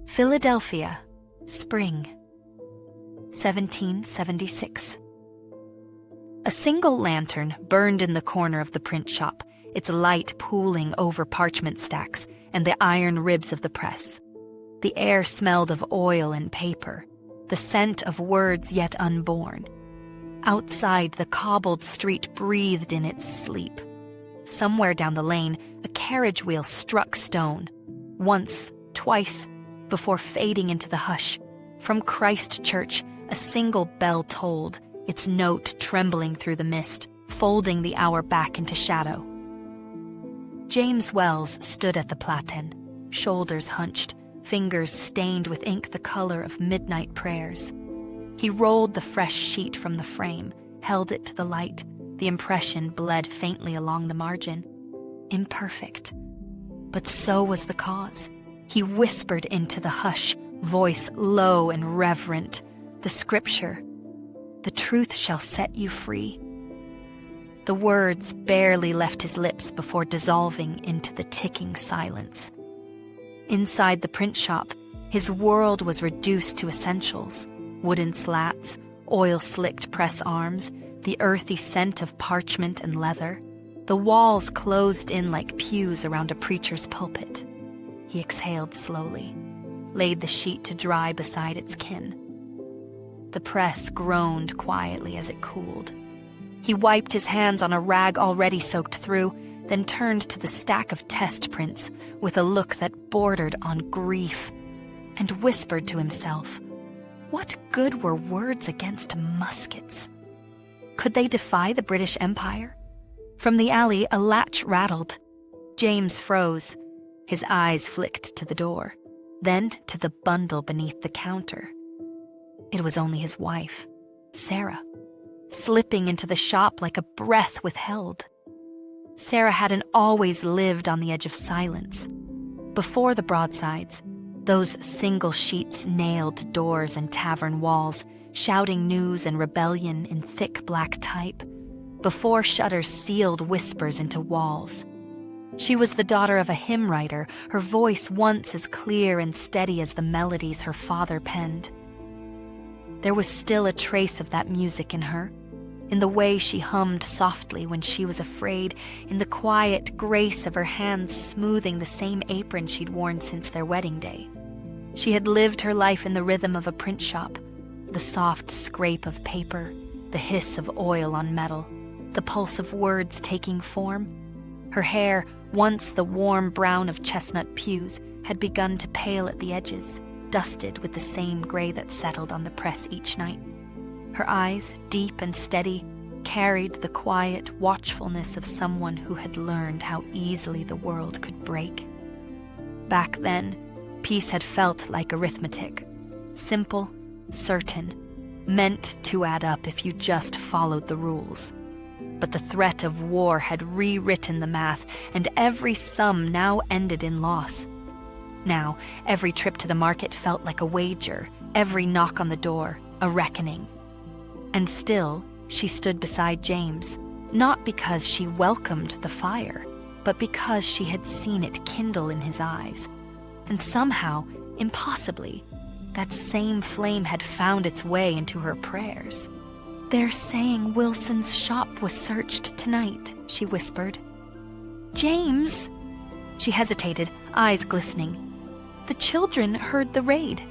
Philadelphia, spring, 1776. A single lantern burned in the corner of the print shop, its light pooling over parchment stacks and the iron ribs of the press. The air smelled of oil and paper, the scent of words yet unborn. Outside, the cobbled street breathed in its sleep. Somewhere down the lane, a carriage wheel struck stone. Once, twice, before fading into the hush. From Christ Church, a single bell tolled, its note trembling through the mist, folding the hour back into shadow. James Wells stood at the platen, shoulders hunched, fingers stained with ink the color of midnight prayers. He rolled the fresh sheet from the frame, held it to the light. The impression bled faintly along the margin. Imperfect. But so was the cause. He whispered into the hush, voice low and reverent, the scripture, "The truth shall set you free." The words barely left his lips before dissolving into the ticking silence. Inside the print shop, his world was reduced to essentials: wooden slats, oil-slicked press arms, the earthy scent of parchment and leather. The walls closed in like pews around a preacher's pulpit. He exhaled slowly, laid the sheet to dry beside its kin. The press groaned quietly as it cooled. He wiped his hands on a rag already soaked through, then turned to the stack of test prints with a look that bordered on grief, and whispered to himself, what good were words against muskets? Could they defy the British Empire? From the alley, a latch rattled. James froze. His eyes flicked to the door, then to the bundle beneath the counter. It was only his wife, Sarah, slipping into the shop like a breath withheld. Sarah hadn't always lived on the edge of silence. Before the broadsides, those single sheets nailed doors and tavern walls, shouting news and rebellion in thick black type. Before shutters sealed whispers into walls. She was the daughter of a hymn writer, her voice once as clear and steady as the melodies her father penned. There was still a trace of that music in her, in the way she hummed softly when she was afraid, in the quiet grace of her hands smoothing the same apron she'd worn since their wedding day. She had lived her life in the rhythm of a print shop, the soft scrape of paper, the hiss of oil on metal, the pulse of words taking form. Her hair, once the warm brown of chestnut pews, had begun to pale at the edges, dusted with the same gray that settled on the press each night. Her eyes, deep and steady, carried the quiet watchfulness of someone who had learned how easily the world could break. Back then, peace had felt like arithmetic, simple, certain, meant to add up if you just followed the rules. But the threat of war had rewritten the math, and every sum now ended in loss. Now, every trip to the market felt like a wager, every knock on the door, a reckoning. And still, she stood beside James, not because she welcomed the fire, but because she had seen it kindle in his eyes. And somehow, impossibly, that same flame had found its way into her prayers. "They're saying Wilson's shop was searched tonight," she whispered. "James!" She hesitated, eyes glistening. The children heard the raid.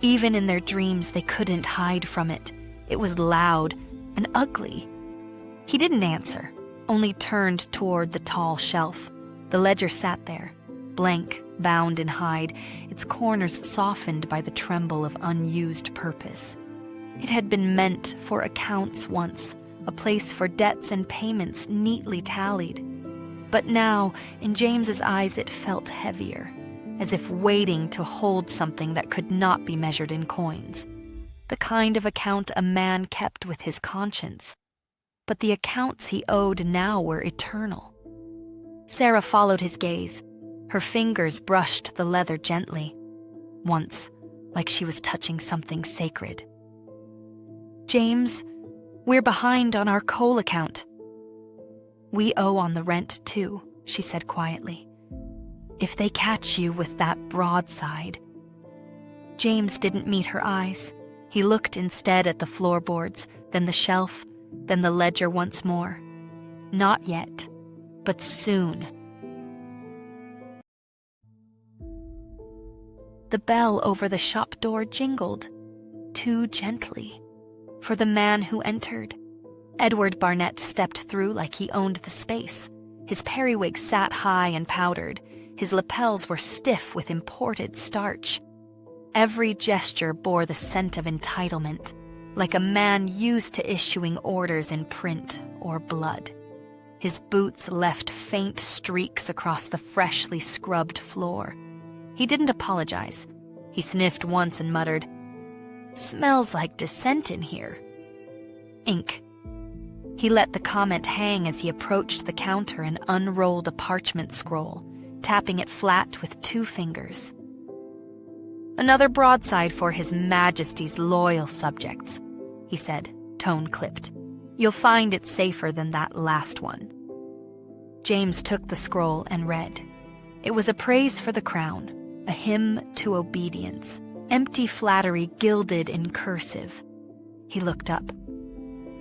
Even in their dreams, they couldn't hide from it. It was loud and ugly. He didn't answer, only turned toward the tall shelf. The ledger sat there, blank, bound in hide, its corners softened by the tremble of unused purpose. It had been meant for accounts once, a place for debts and payments neatly tallied. But now, in James's eyes, it felt heavier, as if waiting to hold something that could not be measured in coins. The kind of account a man kept with his conscience. But the accounts he owed now were eternal. Sarah followed his gaze. Her fingers brushed the leather gently, once, like she was touching something sacred. "James, we're behind on our coal account." "We owe on the rent, too," she said quietly. "If they catch you with that broadside, James didn't meet her eyes. He looked instead at the floorboards, then the shelf, then the ledger once more. Not yet, but soon. The bell over the shop door jingled, too gently, for the man who entered. Edward Barnett stepped through like he owned the space. His periwig sat high and powdered. His lapels were stiff with imported starch. Every gesture bore the scent of entitlement, like a man used to issuing orders in print or blood. His boots left faint streaks across the freshly scrubbed floor. He didn't apologize. He sniffed once and muttered, "Smells like dissent in here." Ink. He let the comment hang as he approached the counter and unrolled a parchment scroll, tapping it flat with 2 fingers. "Another broadside for His Majesty's loyal subjects," he said, tone clipped. "You'll find it safer than that last one." James took the scroll and read. It was a praise for the crown, a hymn to obedience, empty flattery gilded in cursive. He looked up.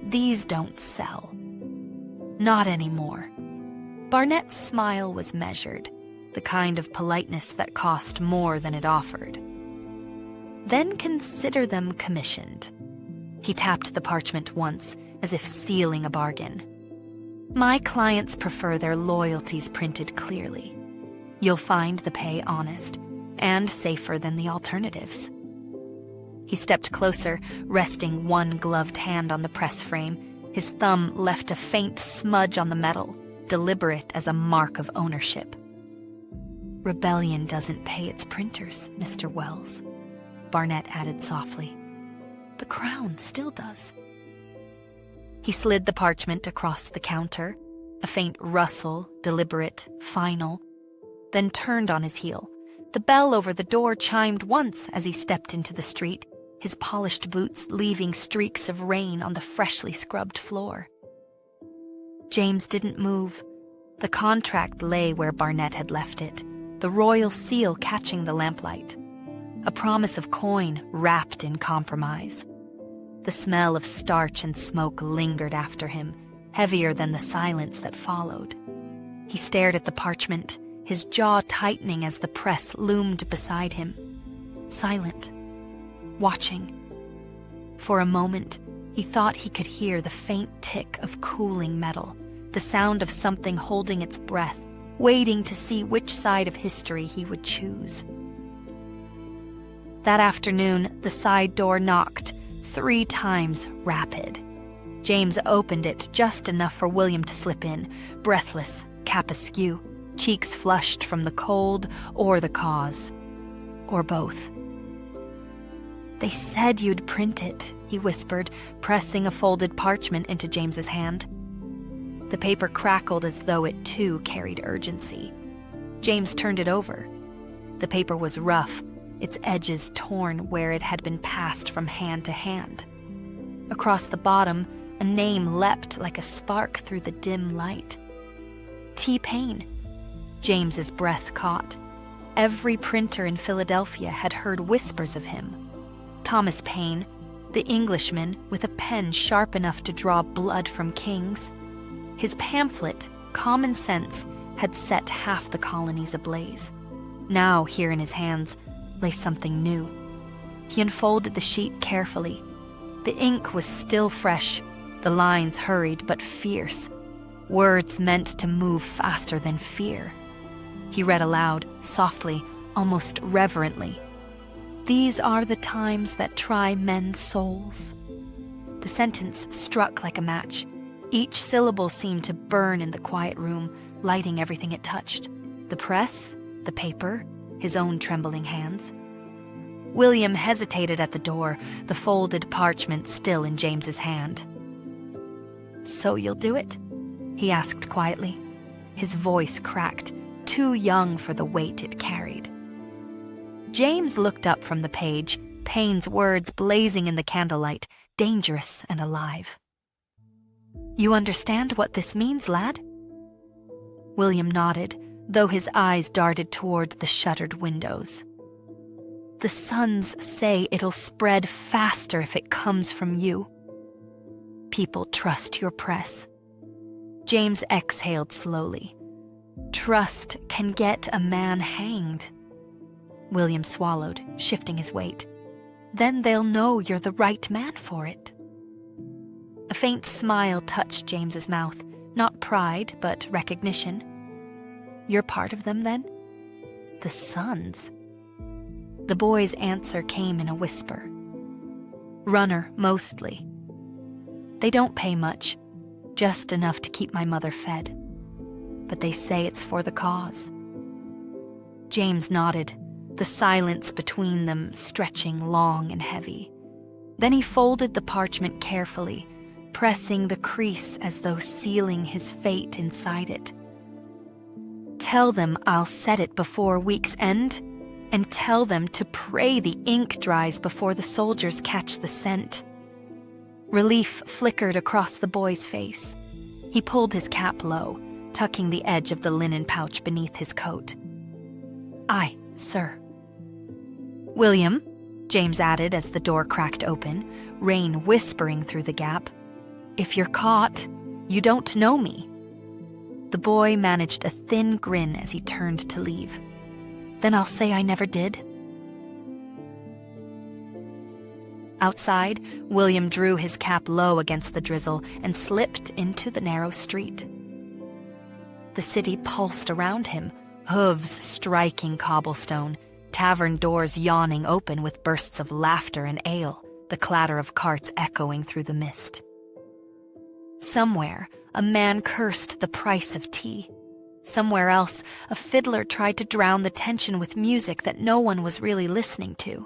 These don't sell. Not anymore. Barnett's smile was measured, the kind of politeness that cost more than it offered. Then consider them commissioned. He tapped the parchment once, as if sealing a bargain. My clients prefer their loyalties printed clearly. You'll find the pay honest, and safer than the alternatives. He stepped closer, resting one gloved hand on the press frame. His thumb left a faint smudge on the metal, deliberate as a mark of ownership. Rebellion doesn't pay its printers, Mr. Wells, Barnett added softly. The crown still does. He slid the parchment across the counter, a faint rustle, deliberate, final, then turned on his heel. The bell over the door chimed once as he stepped into the street, his polished boots leaving streaks of rain on the freshly scrubbed floor. James didn't move. The contract lay where Barnett had left it, the royal seal catching the lamplight. A promise of coin wrapped in compromise. The smell of starch and smoke lingered after him, heavier than the silence that followed. He stared at the parchment, his jaw tightening as the press loomed beside him. Silent. Watching. For a moment, he thought he could hear the faint tick of cooling metal, the sound of something holding its breath, waiting to see which side of history he would choose. That afternoon, the side door knocked, 3 times rapid. James opened it just enough for William to slip in, breathless, cap askew, cheeks flushed from the cold or the cause, or both. They said you'd print it, he whispered, pressing a folded parchment into James's hand. The paper crackled as though it too carried urgency. James turned it over. The paper was rough, its edges torn where it had been passed from hand to hand. Across the bottom, a name leapt like a spark through the dim light. T. Payne. James's breath caught. Every printer in Philadelphia had heard whispers of him. Thomas Paine, the Englishman with a pen sharp enough to draw blood from kings. His pamphlet, Common Sense, had set half the colonies ablaze. Now, here in his hands, lay something new. He unfolded the sheet carefully. The ink was still fresh, the lines hurried but fierce, words meant to move faster than fear. He read aloud, softly, almost reverently. These are the times that try men's souls. The sentence struck like a match. Each syllable seemed to burn in the quiet room, lighting everything it touched. The press, the paper, his own trembling hands. William hesitated at the door, the folded parchment still in James's hand. So you'll do it? He asked quietly. His voice cracked, too young for the weight it carried. James looked up from the page, Payne's words blazing in the candlelight, dangerous and alive. You understand what this means, lad? William nodded, though his eyes darted toward the shuttered windows. The suns say it'll spread faster if it comes from you. People trust your press. James exhaled slowly. Trust can get a man hanged. William swallowed, shifting his weight. Then they'll know you're the right man for it. A faint smile touched James's mouth, not pride, but recognition. You're part of them, then? The Suns. The boy's answer came in a whisper. Runner, mostly. They don't pay much, just enough to keep my mother fed. But they say it's for the cause. James nodded, the silence between them stretching long and heavy. Then he folded the parchment carefully, pressing the crease as though sealing his fate inside it. Tell them I'll set it before week's end, and tell them to pray the ink dries before the soldiers catch the scent. Relief flickered across the boy's face. He pulled his cap low, tucking the edge of the linen pouch beneath his coat. Aye, sir. William, James added as the door cracked open, rain whispering through the gap. If you're caught, you don't know me. The boy managed a thin grin as he turned to leave. Then I'll say I never did. Outside, William drew his cap low against the drizzle and slipped into the narrow street. The city pulsed around him, hooves striking cobblestone, tavern doors yawning open with bursts of laughter and ale, the clatter of carts echoing through the mist. Somewhere, a man cursed the price of tea. Somewhere else, a fiddler tried to drown the tension with music that no one was really listening to.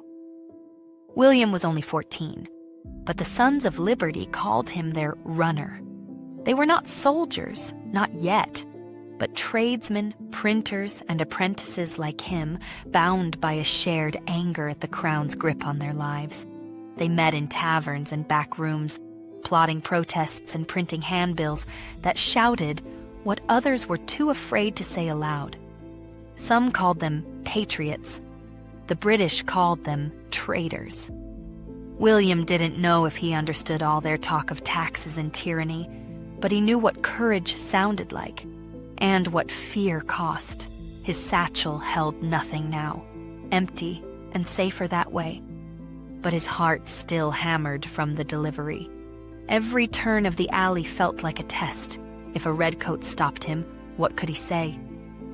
William was only 14, but the Sons of Liberty called him their runner. They were not soldiers, not yet, but tradesmen, printers, and apprentices like him, bound by a shared anger at the crown's grip on their lives. They met in taverns and back rooms, plotting protests and printing handbills that shouted what others were too afraid to say aloud. Some called them patriots. The British called them traitors. William didn't know if he understood all their talk of taxes and tyranny, but he knew what courage sounded like, and what fear cost. His satchel held nothing now, empty and safer that way. But his heart still hammered from the delivery. Every turn of the alley felt like a test. If a redcoat stopped him, what could he say?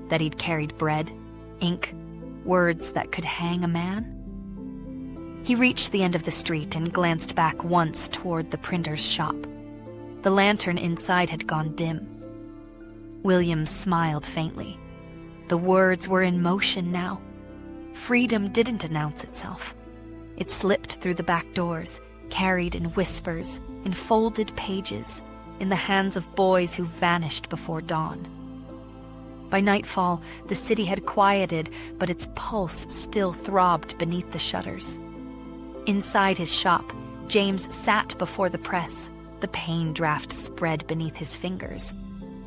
That he'd carried bread, ink, words that could hang a man? He reached the end of the street and glanced back once toward the printer's shop. The lantern inside had gone dim. William smiled faintly. The words were in motion now. Freedom didn't announce itself. It slipped through the back doors, carried in whispers, in folded pages, in the hands of boys who vanished before dawn. By nightfall, the city had quieted, but its pulse still throbbed beneath the shutters. Inside his shop, James sat before the press, the pain draft spread beneath his fingers.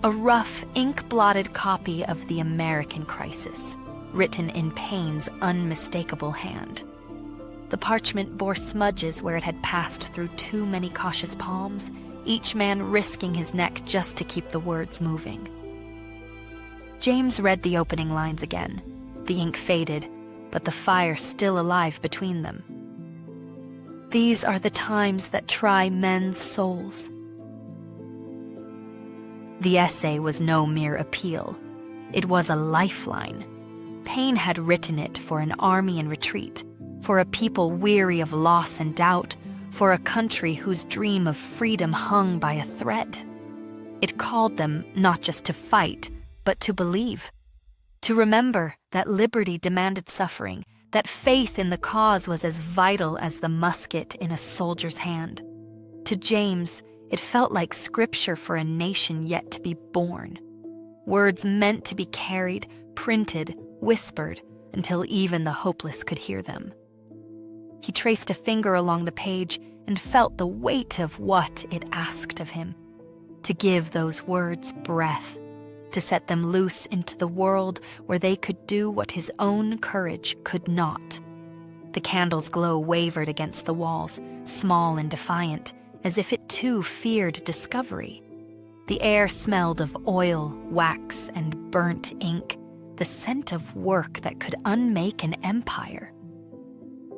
A rough, ink-blotted copy of The American Crisis, written in Paine's unmistakable hand. The parchment bore smudges where it had passed through too many cautious palms, each man risking his neck just to keep the words moving. James read the opening lines again. The ink faded, but the fire still alive between them. These are the times that try men's souls. The essay was no mere appeal. It was a lifeline. Paine had written it for an army in retreat, for a people weary of loss and doubt, for a country whose dream of freedom hung by a thread. It called them not just to fight, but to believe, to remember that liberty demanded suffering, that faith in the cause was as vital as the musket in a soldier's hand. To James, it felt like scripture for a nation yet to be born. Words meant to be carried, printed, whispered, until even the hopeless could hear them. He traced a finger along the page and felt the weight of what it asked of him. To give those words breath, to set them loose into the world where they could do what his own courage could not. The candle's glow wavered against the walls, small and defiant, as if it too feared discovery. The air smelled of oil, wax, and burnt ink, the scent of work that could unmake an empire.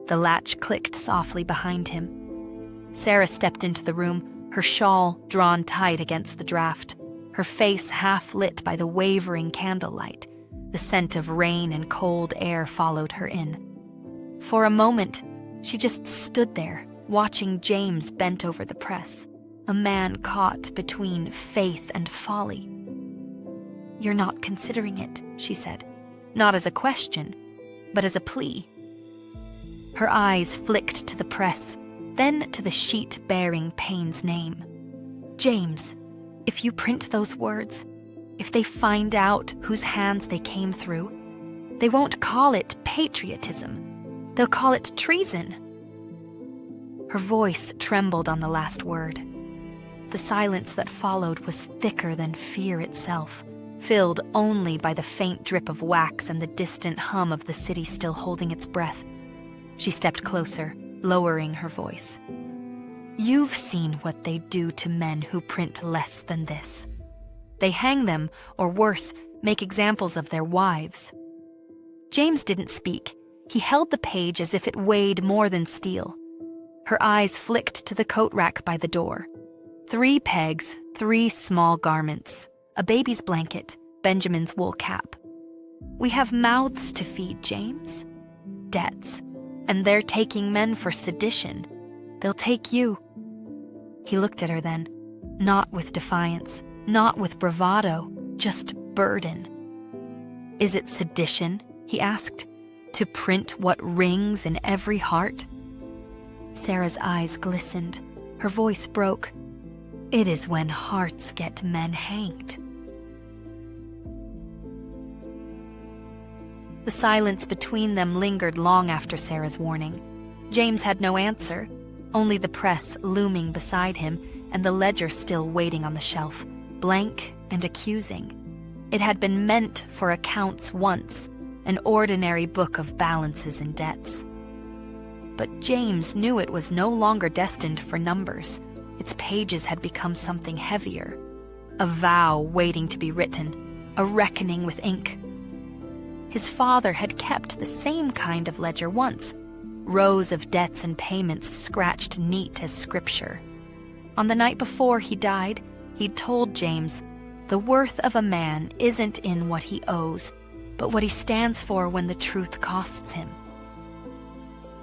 The latch clicked softly behind him. Sarah stepped into the room, her shawl drawn tight against the draft, her face half lit by the wavering candlelight. The scent of rain and cold air followed her in. For a moment, she just stood there, watching James bent over the press, a man caught between faith and folly. "You're not considering it," she said, not as a question, but as a plea. Her eyes flicked to the press, then to the sheet bearing Payne's name. "James, if you print those words, if they find out whose hands they came through, they won't call it patriotism. They'll call it treason." Her voice trembled on the last word. The silence that followed was thicker than fear itself, filled only by the faint drip of wax and the distant hum of the city still holding its breath. She stepped closer, lowering her voice. "You've seen what they do to men who print less than this. They hang them, or worse, make examples of their wives." James didn't speak. He held the page as if it weighed more than steel. Her eyes flicked to the coat rack by the door. 3 pegs, 3 small garments, a baby's blanket, Benjamin's wool cap. "We have mouths to feed, James. Debts. And they're taking men for sedition. They'll take you." He looked at her then, not with defiance, not with bravado, just burden. "Is it sedition?" he asked. "To print what rings in every heart?" Sarah's eyes glistened. Her voice broke. "It is when hearts get men hanged." The silence between them lingered long after Sarah's warning. James had no answer, only the press looming beside him and the ledger still waiting on the shelf, blank and accusing. It had been meant for accounts once, an ordinary book of balances and debts. But James knew it was no longer destined for numbers. Its pages had become something heavier, a vow waiting to be written, a reckoning with ink. His father had kept the same kind of ledger once, rows of debts and payments scratched neat as scripture. On the night before he died, he'd told James, "The worth of a man isn't in what he owes, but what he stands for when the truth costs him."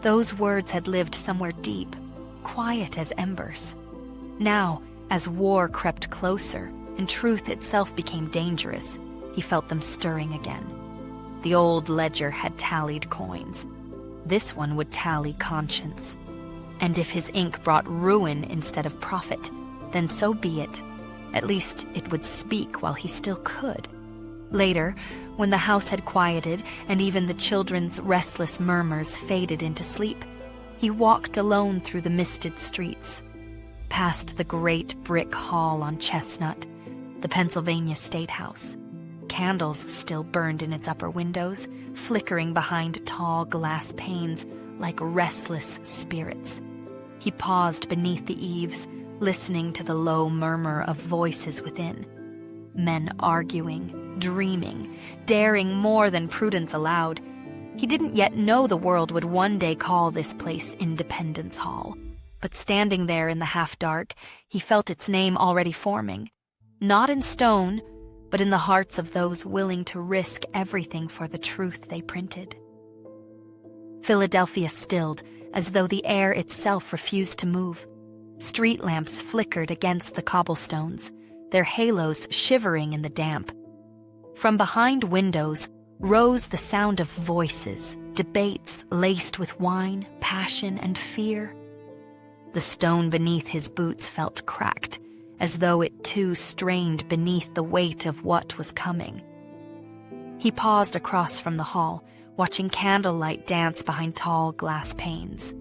Those words had lived somewhere deep, quiet as embers. Now, as war crept closer and truth itself became dangerous, he felt them stirring again. The old ledger had tallied coins. This one would tally conscience. And if his ink brought ruin instead of profit, then so be it. At least it would speak while he still could. Later, when the house had quieted and even the children's restless murmurs faded into sleep, he walked alone through the misted streets, past the great brick hall on Chestnut, the Pennsylvania State House. Candles still burned in its upper windows, flickering behind tall glass panes like restless spirits. He paused beneath the eaves, listening to the low murmur of voices within. Men arguing, dreaming, daring more than prudence allowed. He didn't yet know the world would one day call this place Independence Hall. But standing there in the half-dark, he felt its name already forming. Not in stone, but in the hearts of those willing to risk everything for the truth they printed. Philadelphia stilled, as though the air itself refused to move. Street lamps flickered against the cobblestones, their halos shivering in the damp. From behind windows rose the sound of voices, debates laced with wine, passion, and fear. The stone beneath his boots felt cracked, as though it too strained beneath the weight of what was coming. He paused across from the hall, watching candlelight dance behind tall glass panes.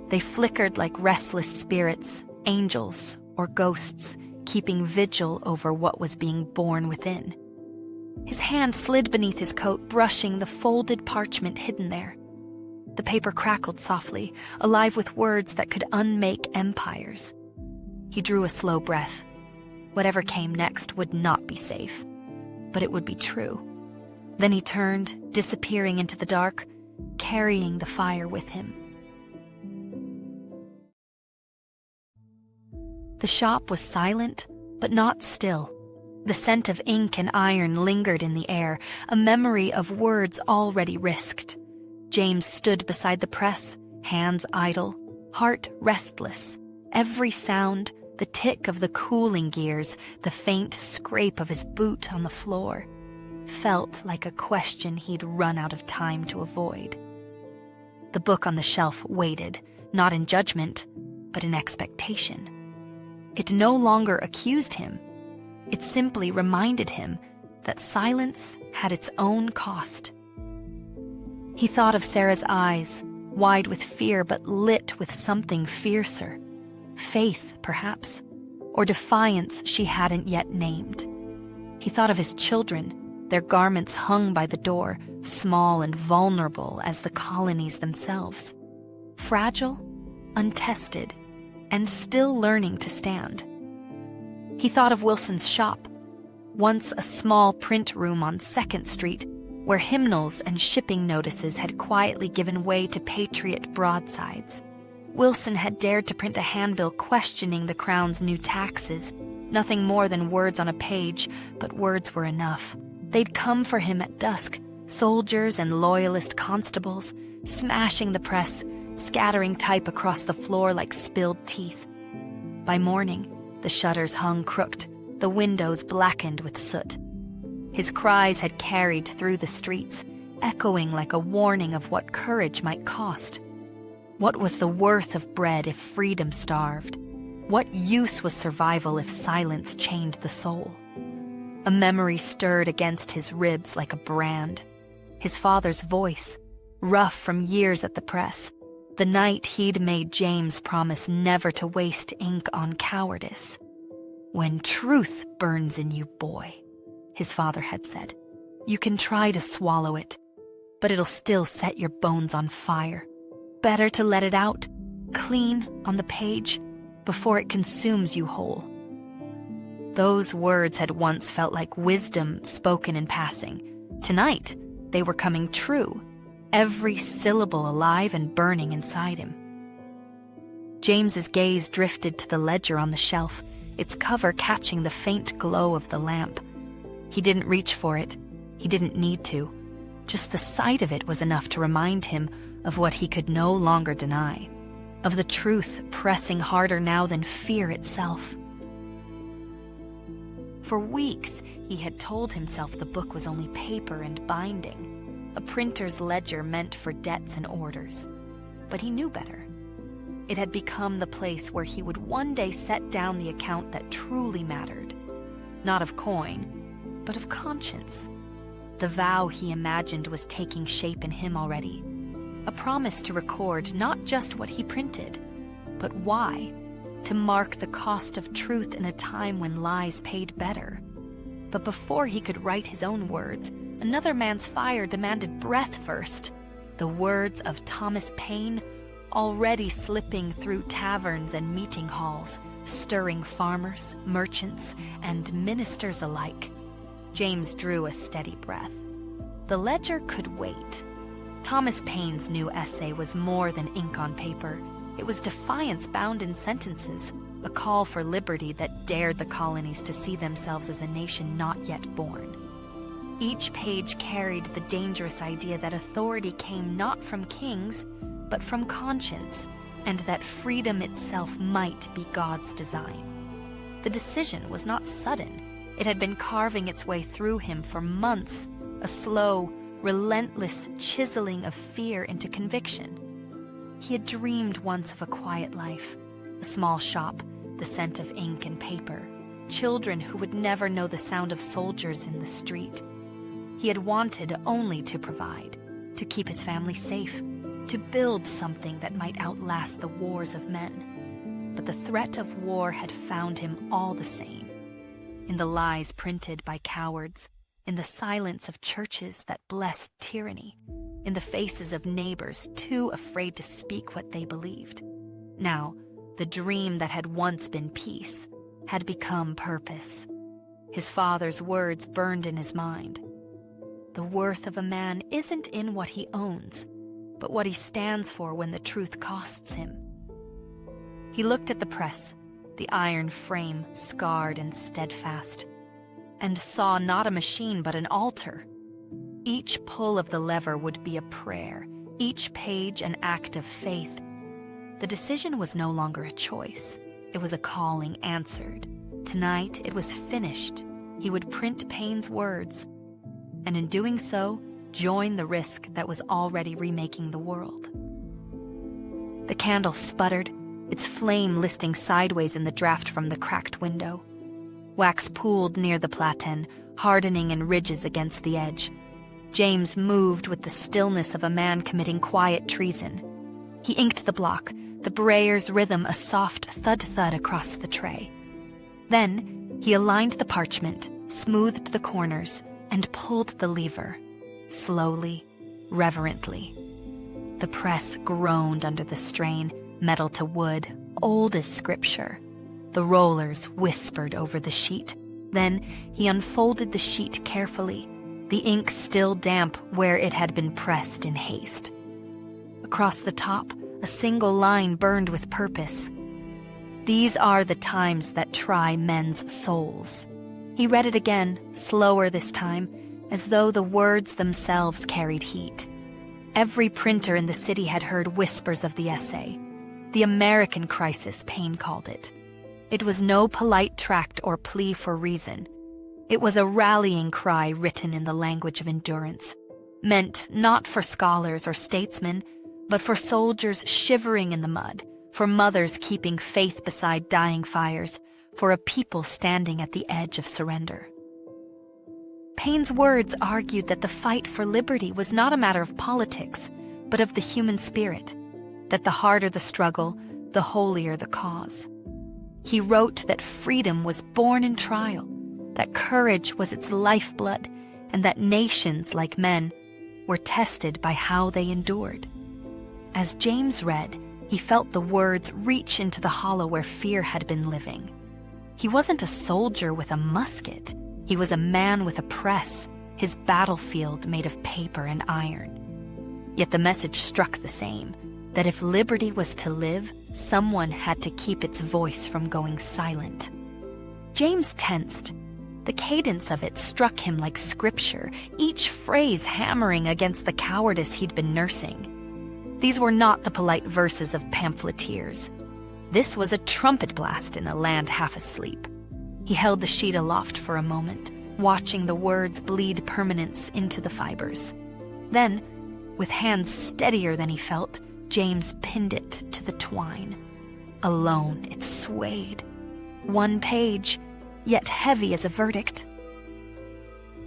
They flickered like restless spirits, angels, or ghosts, keeping vigil over what was being born within. His hand slid beneath his coat, brushing the folded parchment hidden there. The paper crackled softly, alive with words that could unmake empires. He drew a slow breath. Whatever came next would not be safe, but it would be true. Then he turned, disappearing into the dark, carrying the fire with him. The shop was silent, but not still. The scent of ink and iron lingered in the air, a memory of words already risked. James stood beside the press, hands idle, heart restless. Every sound, the tick of the cooling gears, the faint scrape of his boot on the floor, felt like a question he'd run out of time to avoid. The book on the shelf waited, not in judgment, but in expectation. It no longer accused him. It simply reminded him that silence had its own cost. He thought of Sarah's eyes, wide with fear but lit with something fiercer. Faith, perhaps, or defiance she hadn't yet named. He thought of his children, their garments hung by the door, small and vulnerable as the colonies themselves. Fragile, untested, and still learning to stand. He thought of Wilson's shop, once a small print room on 2nd Street, where hymnals and shipping notices had quietly given way to patriot broadsides. Wilson had dared to print a handbill questioning the Crown's new taxes, nothing more than words on a page, but words were enough. They'd come for him at dusk, soldiers and loyalist constables, smashing the press, scattering type across the floor like spilled teeth. By morning, the shutters hung crooked, the windows blackened with soot. His cries had carried through the streets, echoing like a warning of what courage might cost. What was the worth of bread if freedom starved? What use was survival if silence chained the soul? A memory stirred against his ribs like a brand. His father's voice, rough from years at the press, the night he'd made James promise never to waste ink on cowardice. "When truth burns in you, boy," his father had said, "you can try to swallow it, but it'll still set your bones on fire. Better to let it out, clean, on the page, before it consumes you whole." Those words had once felt like wisdom spoken in passing. Tonight, they were coming true, every syllable alive and burning inside him. James's gaze drifted to the ledger on the shelf, its cover catching the faint glow of the lamp. He didn't reach for it. He didn't need to. Just the sight of it was enough to remind him of what he could no longer deny, of the truth pressing harder now than fear itself. For weeks, he had told himself the book was only paper and binding, a printer's ledger meant for debts and orders. But he knew better. It had become the place where he would one day set down the account that truly mattered, not of coin, but of conscience. The vow he imagined was taking shape in him already, a promise to record not just what he printed, but why, to mark the cost of truth in a time when lies paid better. But before he could write his own words, another man's fire demanded breath first, the words of Thomas Paine, already slipping through taverns and meeting halls, stirring farmers, merchants, and ministers alike. James drew a steady breath. The ledger could wait. Thomas Paine's new essay was more than ink on paper. It was defiance bound in sentences, a call for liberty that dared the colonies to see themselves as a nation not yet born. Each page carried the dangerous idea that authority came not from kings, but from conscience, and that freedom itself might be God's design. The decision was not sudden. It had been carving its way through him for months, a slow, relentless chiseling of fear into conviction. He had dreamed once of a quiet life, a small shop, the scent of ink and paper, children who would never know the sound of soldiers in the street. He had wanted only to provide, to keep his family safe, to build something that might outlast the wars of men. But the threat of war had found him all the same, in the lies printed by cowards, in the silence of churches that blessed tyranny, in the faces of neighbors too afraid to speak what they believed. Now, the dream that had once been peace had become purpose. His father's words burned in his mind. The worth of a man isn't in what he owns, but what he stands for when the truth costs him. He looked at the press, the iron frame scarred and steadfast, and saw not a machine but an altar. Each pull of the lever would be a prayer, each page an act of faith. The decision was no longer a choice. It was a calling answered. Tonight it was finished. He would print Paine's words, and in doing so, join the risk that was already remaking the world. The candle sputtered, its flame listing sideways in the draft from the cracked window. Wax pooled near the platen, hardening in ridges against the edge. James moved with the stillness of a man committing quiet treason. He inked the block, the brayer's rhythm a soft thud-thud across the tray. Then he aligned the parchment, smoothed the corners, and pulled the lever, slowly, reverently. The press groaned under the strain, metal to wood, old as scripture. The rollers whispered over the sheet. Then he unfolded the sheet carefully, the ink still damp where it had been pressed in haste. Across the top, a single line burned with purpose. These are the times that try men's souls. He read it again, slower this time, as though the words themselves carried heat. Every printer in the city had heard whispers of the essay. The American crisis, Paine called it. It was no polite tract or plea for reason. It was a rallying cry written in the language of endurance, meant not for scholars or statesmen, but for soldiers shivering in the mud, for mothers keeping faith beside dying fires, for a people standing at the edge of surrender. Paine's words argued that the fight for liberty was not a matter of politics, but of the human spirit, that the harder the struggle, the holier the cause. He wrote that freedom was born in trial, that courage was its lifeblood, and that nations, like men, were tested by how they endured. As James read, he felt the words reach into the hollow where fear had been living. He wasn't a soldier with a musket. He was a man with a press, his battlefield made of paper and iron. Yet the message struck the same, that if liberty was to live, someone had to keep its voice from going silent. James tensed. The cadence of it struck him like scripture, each phrase hammering against the cowardice he'd been nursing. These were not the polite verses of pamphleteers. This was a trumpet blast in a land half asleep. He held the sheet aloft for a moment, watching the words bleed permanence into the fibers. Then, with hands steadier than he felt, James pinned it to the twine. Alone, it swayed. One page, yet heavy as a verdict.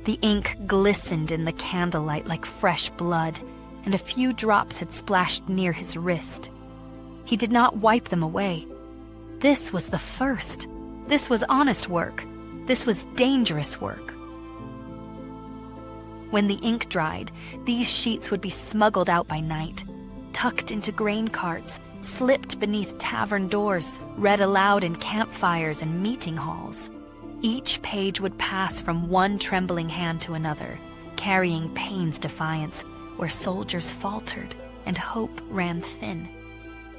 The ink glistened in the candlelight like fresh blood, and a few drops had splashed near his wrist. He did not wipe them away. This was the first. This was honest work. This was dangerous work. When the ink dried, these sheets would be smuggled out by night, tucked into grain carts, slipped beneath tavern doors, read aloud in campfires and meeting halls. Each page would pass from one trembling hand to another, carrying Paine's defiance, where soldiers faltered and hope ran thin.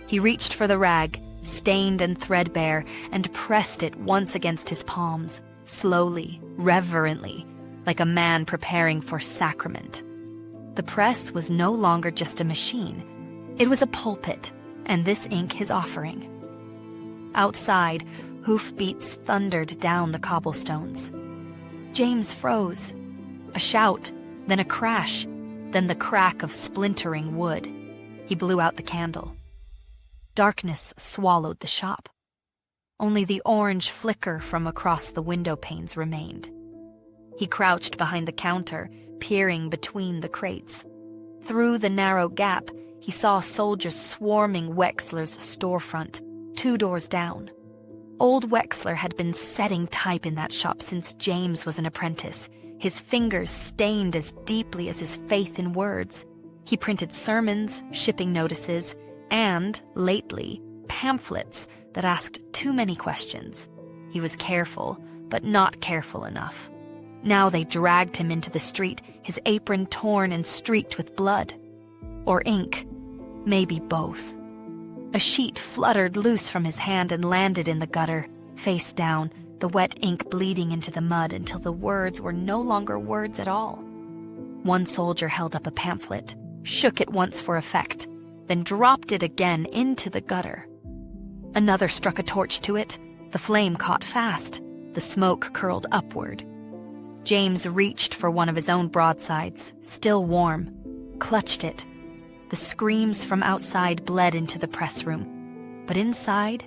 He reached for the rag, stained and threadbare, and pressed it once against his palms, slowly, reverently, like a man preparing for sacrament. The press was no longer just a machine. It was a pulpit, and this ink his offering. Outside, hoofbeats thundered down the cobblestones. James froze. A shout, then a crash, then the crack of splintering wood. He blew out the candle. Darkness swallowed the shop. Only the orange flicker from across the window panes remained. He crouched behind the counter, peering between the crates. Through the narrow gap, he saw soldiers swarming Wexler's storefront, 2 doors down. Old Wexler had been setting type in that shop since James was an apprentice, his fingers stained as deeply as his faith in words. He printed sermons, shipping notices, and, lately, pamphlets that asked too many questions. He was careful, but not careful enough. Now they dragged him into the street, his apron torn and streaked with blood. Or ink. Maybe both. A sheet fluttered loose from his hand and landed in the gutter, face down, the wet ink bleeding into the mud until the words were no longer words at all. One soldier held up a pamphlet, shook it once for effect, then dropped it again into the gutter. Another struck a torch to it. The flame caught fast. The smoke curled upward. James reached for one of his own broadsides, still warm, clutched it. The screams from outside bled into the press room. But inside,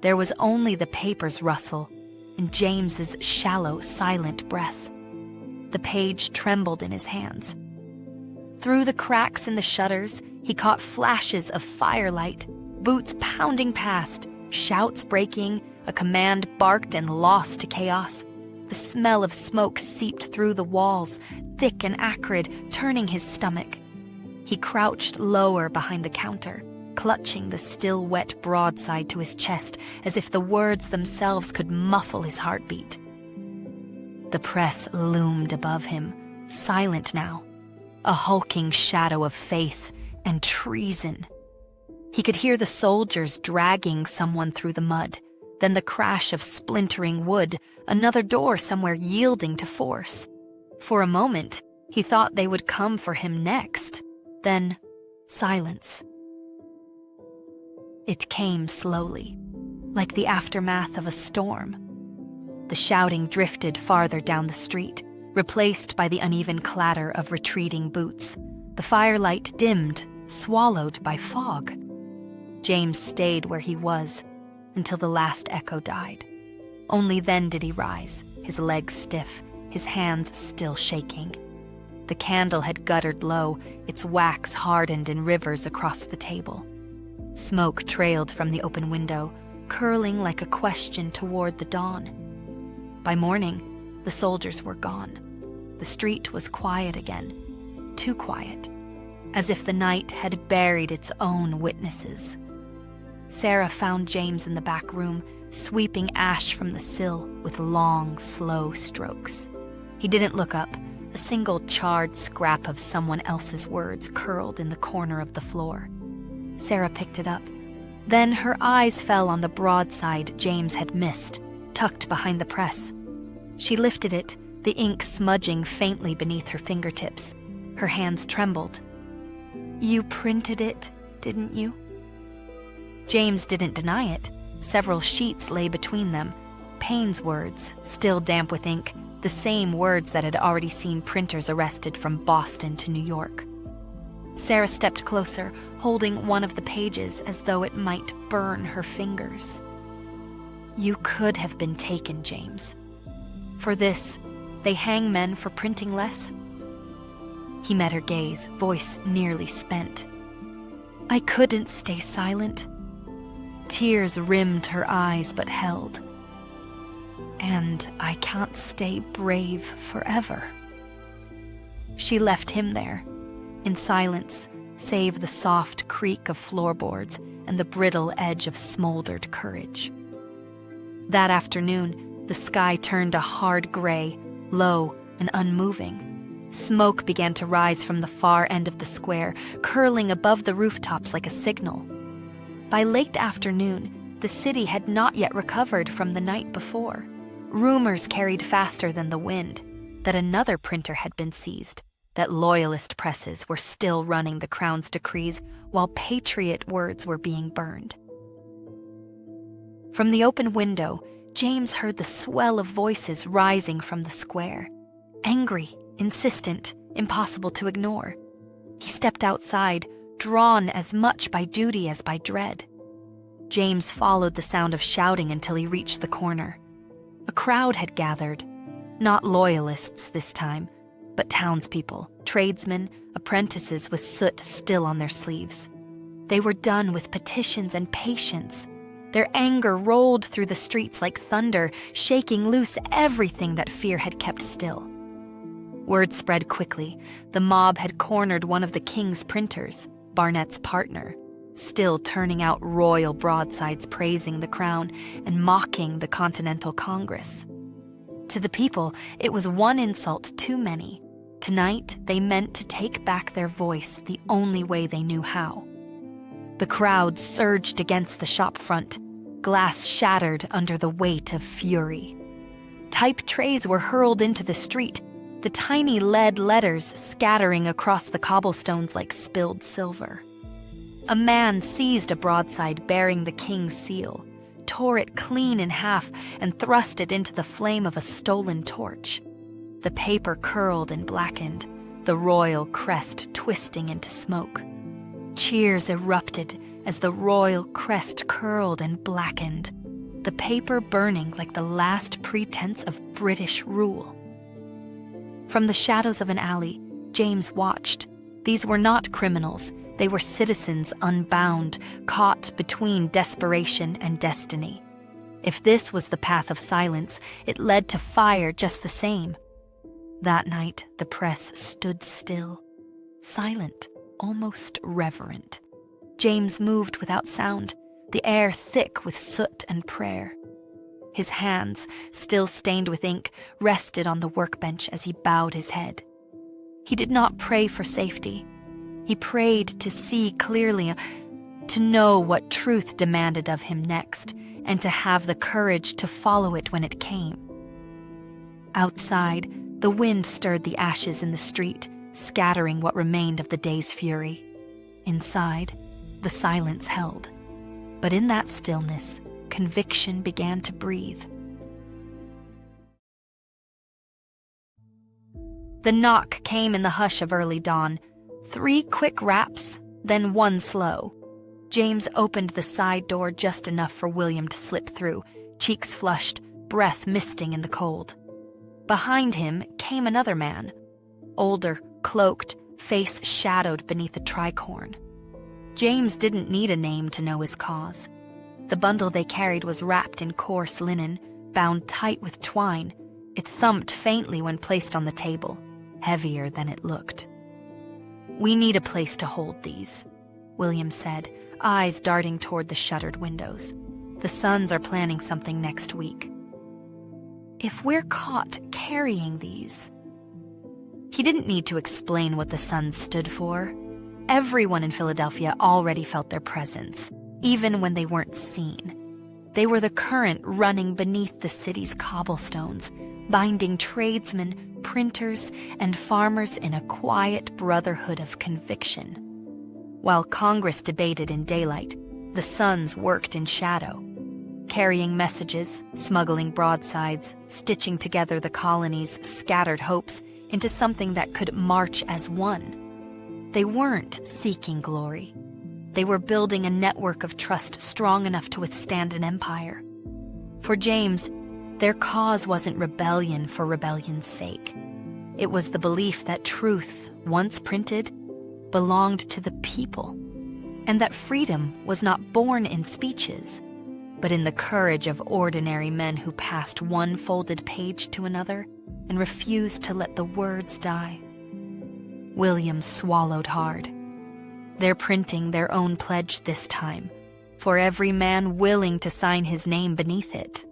there was only the paper's rustle and James's shallow, silent breath. The page trembled in his hands. Through the cracks in the shutters, he caught flashes of firelight, boots pounding past, shouts breaking, a command barked and lost to chaos. The smell of smoke seeped through the walls, thick and acrid, turning his stomach. He crouched lower behind the counter, clutching the still wet broadside to his chest as if the words themselves could muffle his heartbeat. The press loomed above him, silent now, a hulking shadow of faith and treason. He could hear the soldiers dragging someone through the mud, then the crash of splintering wood, another door somewhere yielding to force. For a moment, he thought they would come for him next. Then, silence. It came slowly, like the aftermath of a storm. The shouting drifted farther down the street, replaced by the uneven clatter of retreating boots. The firelight dimmed, swallowed by fog. James stayed where he was until the last echo died. Only then did he rise, his legs stiff, his hands still shaking. The candle had guttered low, its wax hardened in rivers across the table. Smoke trailed from the open window, curling like a question toward the dawn. By morning, the soldiers were gone. The street was quiet again, too quiet, as if the night had buried its own witnesses. Sarah found James in the back room, sweeping ash from the sill with long, slow strokes. He didn't look up. A single charred scrap of someone else's words curled in the corner of the floor. Sarah picked it up. Then her eyes fell on the broadside James had missed, tucked behind the press. She lifted it, the ink smudging faintly beneath her fingertips. Her hands trembled. "You printed it, didn't you?" James didn't deny it. Several sheets lay between them. Payne's words, still damp with ink, the same words that had already seen printers arrested from Boston to New York. Sarah stepped closer, holding one of the pages as though it might burn her fingers. "You could have been taken, James. For this, they hang men for printing less?" He met her gaze, voice nearly spent. "I couldn't stay silent." Tears rimmed her eyes but held. "And I can't stay brave forever." She left him there, in silence, save the soft creak of floorboards and the brittle edge of smoldered courage. That afternoon, the sky turned a hard gray, low and unmoving. Smoke began to rise from the far end of the square, curling above the rooftops like a signal. By late afternoon, the city had not yet recovered from the night before. Rumors carried faster than the wind that another printer had been seized, that loyalist presses were still running the Crown's decrees while patriot words were being burned. From the open window, James heard the swell of voices rising from the square. Angry, insistent, impossible to ignore. He stepped outside, drawn as much by duty as by dread. James followed the sound of shouting until he reached the corner. A crowd had gathered, not loyalists this time, but townspeople, tradesmen, apprentices with soot still on their sleeves. They were done with petitions and patience. Their anger rolled through the streets like thunder, shaking loose everything that fear had kept still. Word spread quickly. The mob had cornered one of the king's printers, Barnett's partner, still turning out royal broadsides praising the crown and mocking the Continental Congress. To the people, it was one insult too many. Tonight, they meant to take back their voice the only way they knew how. The crowd surged against the shop front, glass shattered under the weight of fury. Type trays were hurled into the street, the tiny lead letters scattering across the cobblestones like spilled silver. A man seized a broadside bearing the king's seal, tore it clean in half, and thrust it into the flame of a stolen torch. The paper curled and blackened, the royal crest twisting into smoke. Cheers erupted as the royal crest curled and blackened, the paper burning like the last pretense of British rule. From the shadows of an alley, James watched. These were not criminals. They were citizens unbound, caught between desperation and destiny. If this was the path of silence, it led to fire just the same. That night, the press stood still, silent, almost reverent. James moved without sound, the air thick with soot and prayer. His hands, still stained with ink, rested on the workbench as he bowed his head. He did not pray for safety. He prayed to see clearly, to know what truth demanded of him next, and to have the courage to follow it when it came. Outside, the wind stirred the ashes in the street, scattering what remained of the day's fury. Inside, the silence held. But in that stillness, conviction began to breathe. The knock came in the hush of early dawn. 3 quick raps, then 1 slow. James opened the side door just enough for William to slip through, cheeks flushed, breath misting in the cold. Behind him came another man, older, cloaked, face shadowed beneath a tricorn. James didn't need a name to know his cause. The bundle they carried was wrapped in coarse linen, bound tight with twine. It thumped faintly when placed on the table, heavier than it looked. "We need a place to hold these," William said, eyes darting toward the shuttered windows. "The Sons are planning something next week. If we're caught carrying these..." He didn't need to explain what the Sons stood for. Everyone in Philadelphia already felt their presence, even when they weren't seen. They were the current running beneath the city's cobblestones, binding tradesmen, printers, and farmers in a quiet brotherhood of conviction. While Congress debated in daylight, the Sons worked in shadow, carrying messages, smuggling broadsides, stitching together the colony's scattered hopes into something that could march as one. They weren't seeking glory. They were building a network of trust strong enough to withstand an empire. For James, their cause wasn't rebellion for rebellion's sake. It was the belief that truth, once printed, belonged to the people, and that freedom was not born in speeches, but in the courage of ordinary men who passed one folded page to another and refused to let the words die. William swallowed hard. They're printing their own pledge this time, for every man willing to sign his name beneath it.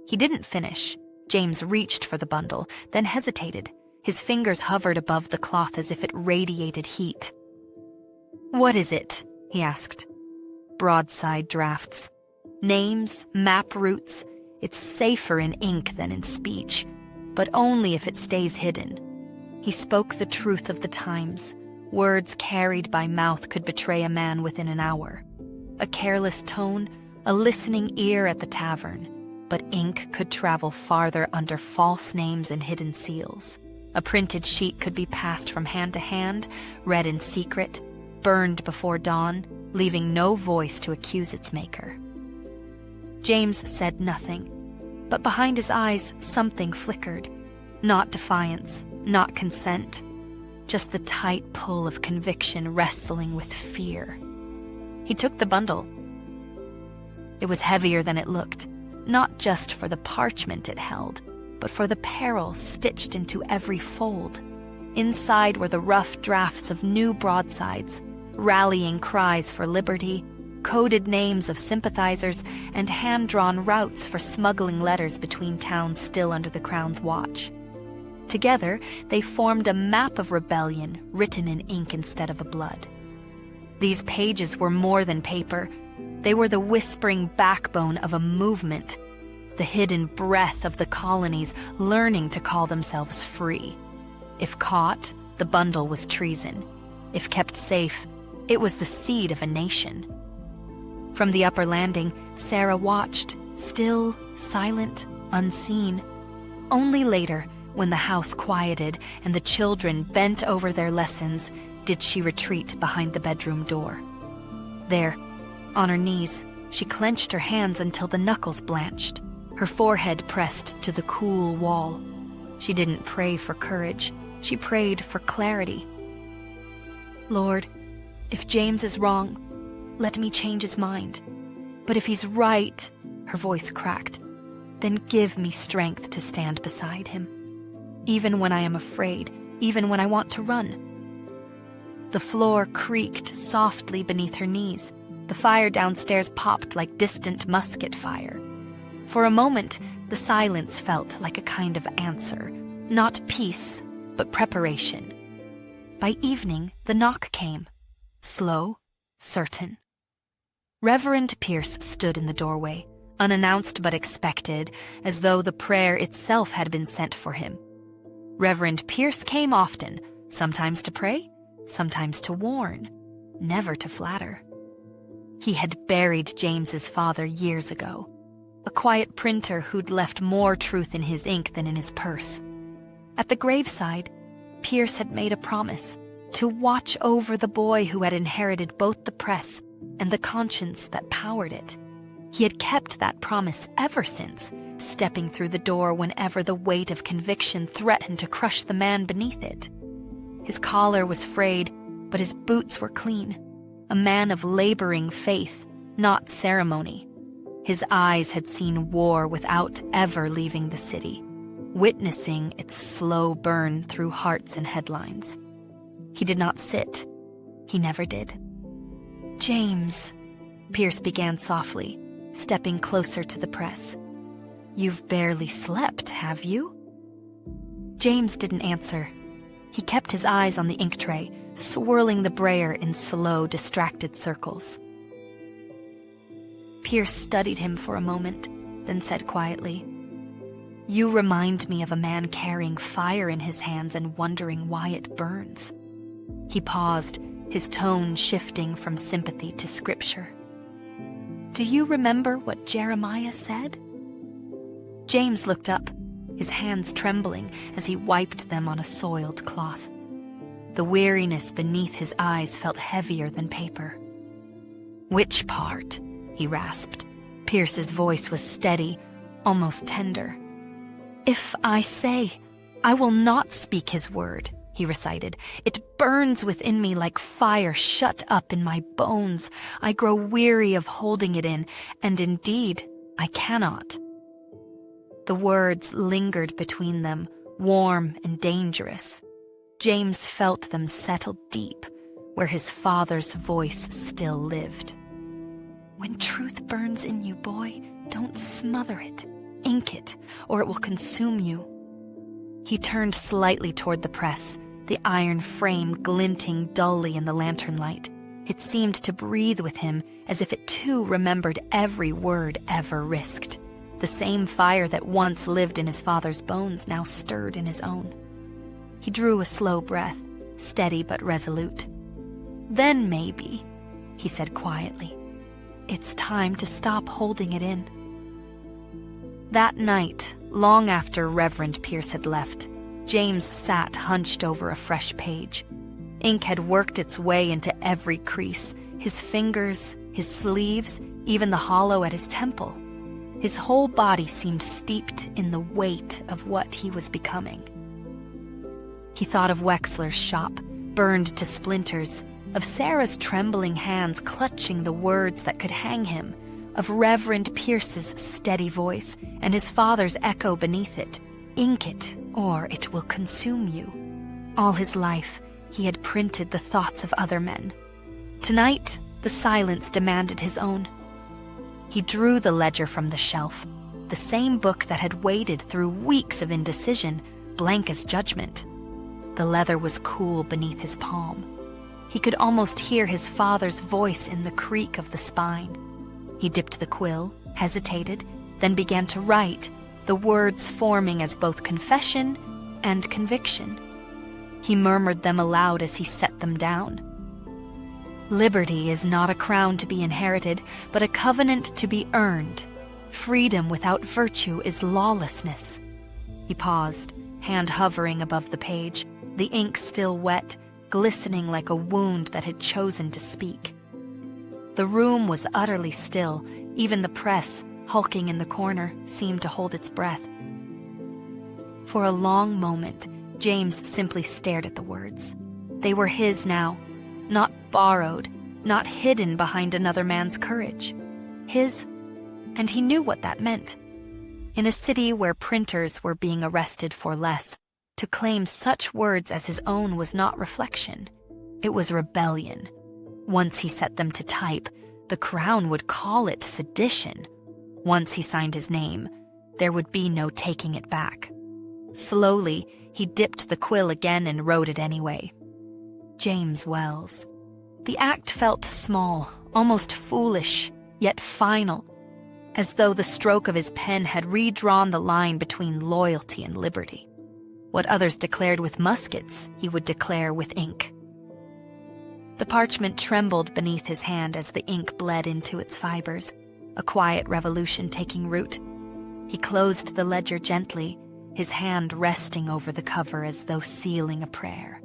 He didn't finish. James reached for the bundle, then hesitated. His fingers hovered above the cloth as if it radiated heat. "What is it?" he asked. "Broadside drafts. Names, map routes. It's safer in ink than in speech, but only if it stays hidden." He spoke the truth of the times. Words carried by mouth could betray a man within an hour. A careless tone, a listening ear at the tavern. But ink could travel farther under false names and hidden seals. A printed sheet could be passed from hand to hand, read in secret, burned before dawn, leaving no voice to accuse its maker. James said nothing, but behind his eyes something flickered. Not defiance, not consent, just the tight pull of conviction wrestling with fear. He took the bundle. It was heavier than it looked, not just for the parchment it held, but for the peril stitched into every fold. Inside were the rough drafts of new broadsides, rallying cries for liberty, coded names of sympathizers, and hand-drawn routes for smuggling letters between towns still under the Crown's watch. Together, they formed a map of rebellion written in ink instead of blood. These pages were more than paper. They were the whispering backbone of a movement, the hidden breath of the colonies learning to call themselves free. If caught, the bundle was treason. If kept safe, it was the seed of a nation. From the upper landing, Sarah watched, still, silent, unseen. Only later, when the house quieted and the children bent over their lessons, did she retreat behind the bedroom door. There, on her knees, she clenched her hands until the knuckles blanched, her forehead pressed to the cool wall. She didn't pray for courage. She prayed for clarity. Lord, if James is wrong, let me change his mind. But if he's right, her voice cracked, then give me strength to stand beside him. Even when I am afraid, even when I want to run. The floor creaked softly beneath her knees. The fire downstairs popped like distant musket fire. For a moment, the silence felt like a kind of answer, not peace, but preparation. By evening, the knock came, slow, certain. Reverend Pierce stood in the doorway, unannounced but expected, as though the prayer itself had been sent for him. Reverend Pierce came often, sometimes to pray, sometimes to warn, never to flatter. He had buried James's father years ago, a quiet printer who'd left more truth in his ink than in his purse. At the graveside, Pierce had made a promise to watch over the boy who had inherited both the press and the conscience that powered it. He had kept that promise ever since, stepping through the door whenever the weight of conviction threatened to crush the man beneath it. His collar was frayed, but his boots were clean. A man of laboring faith, not ceremony. His eyes had seen war without ever leaving the city, witnessing its slow burn through hearts and headlines. He did not sit. He never did. James, Pierce began softly, stepping closer to the press. You've barely slept, have you? James didn't answer. He kept his eyes on the ink tray, swirling the brayer in slow, distracted circles. Pierce studied him for a moment, then said quietly, You remind me of a man carrying fire in his hands and wondering why it burns. He paused, his tone shifting from sympathy to scripture. Do you remember what Jeremiah said? James looked up, his hands trembling as he wiped them on a soiled cloth. The weariness beneath his eyes felt heavier than paper. Which part? He rasped. Pierce's voice was steady, almost tender. If I say, I will not speak his word, he recited. It burns within me like fire shut up in my bones. I grow weary of holding it in, and indeed, I cannot. The words lingered between them, warm and dangerous. James felt them settle deep, where his father's voice still lived. When truth burns in you, boy, don't smother it. Ink it, or it will consume you. He turned slightly toward the press, the iron frame glinting dully in the lantern light. It seemed to breathe with him, as if it too remembered every word ever risked. The same fire that once lived in his father's bones now stirred in his own. He drew a slow breath, steady but resolute. Then maybe, he said quietly, it's time to stop holding it in. That night, long after Reverend Pierce had left, James sat hunched over a fresh page. Ink had worked its way into every crease, his fingers, his sleeves, even the hollow at his temple. His whole body seemed steeped in the weight of what he was becoming. He thought of Wexler's shop, burned to splinters, of Sarah's trembling hands clutching the words that could hang him, of Reverend Pierce's steady voice and his father's echo beneath it, Ink it, or it will consume you. All his life, he had printed the thoughts of other men. Tonight, the silence demanded his own. He drew the ledger from the shelf, the same book that had waited through weeks of indecision, blank as judgment. The leather was cool beneath his palm. He could almost hear his father's voice in the creak of the spine. He dipped the quill, hesitated, then began to write, the words forming as both confession and conviction. He murmured them aloud as he set them down. Liberty is not a crown to be inherited, but a covenant to be earned. Freedom without virtue is lawlessness. He paused, hand hovering above the page, the ink still wet, glistening like a wound that had chosen to speak. The room was utterly still. Even the press, hulking in the corner, seemed to hold its breath. For a long moment, James simply stared at the words. They were his now, not borrowed, not hidden behind another man's courage. His, and he knew what that meant. In a city where printers were being arrested for less, to claim such words as his own was not reflection. It was rebellion. Once he set them to type, the Crown would call it sedition. Once he signed his name, there would be no taking it back. Slowly, he dipped the quill again and wrote it anyway. James Wells. The act felt small, almost foolish, yet final, as though the stroke of his pen had redrawn the line between loyalty and liberty. What others declared with muskets, he would declare with ink. The parchment trembled beneath his hand as the ink bled into its fibers, a quiet revolution taking root. He closed the ledger gently, his hand resting over the cover as though sealing a prayer.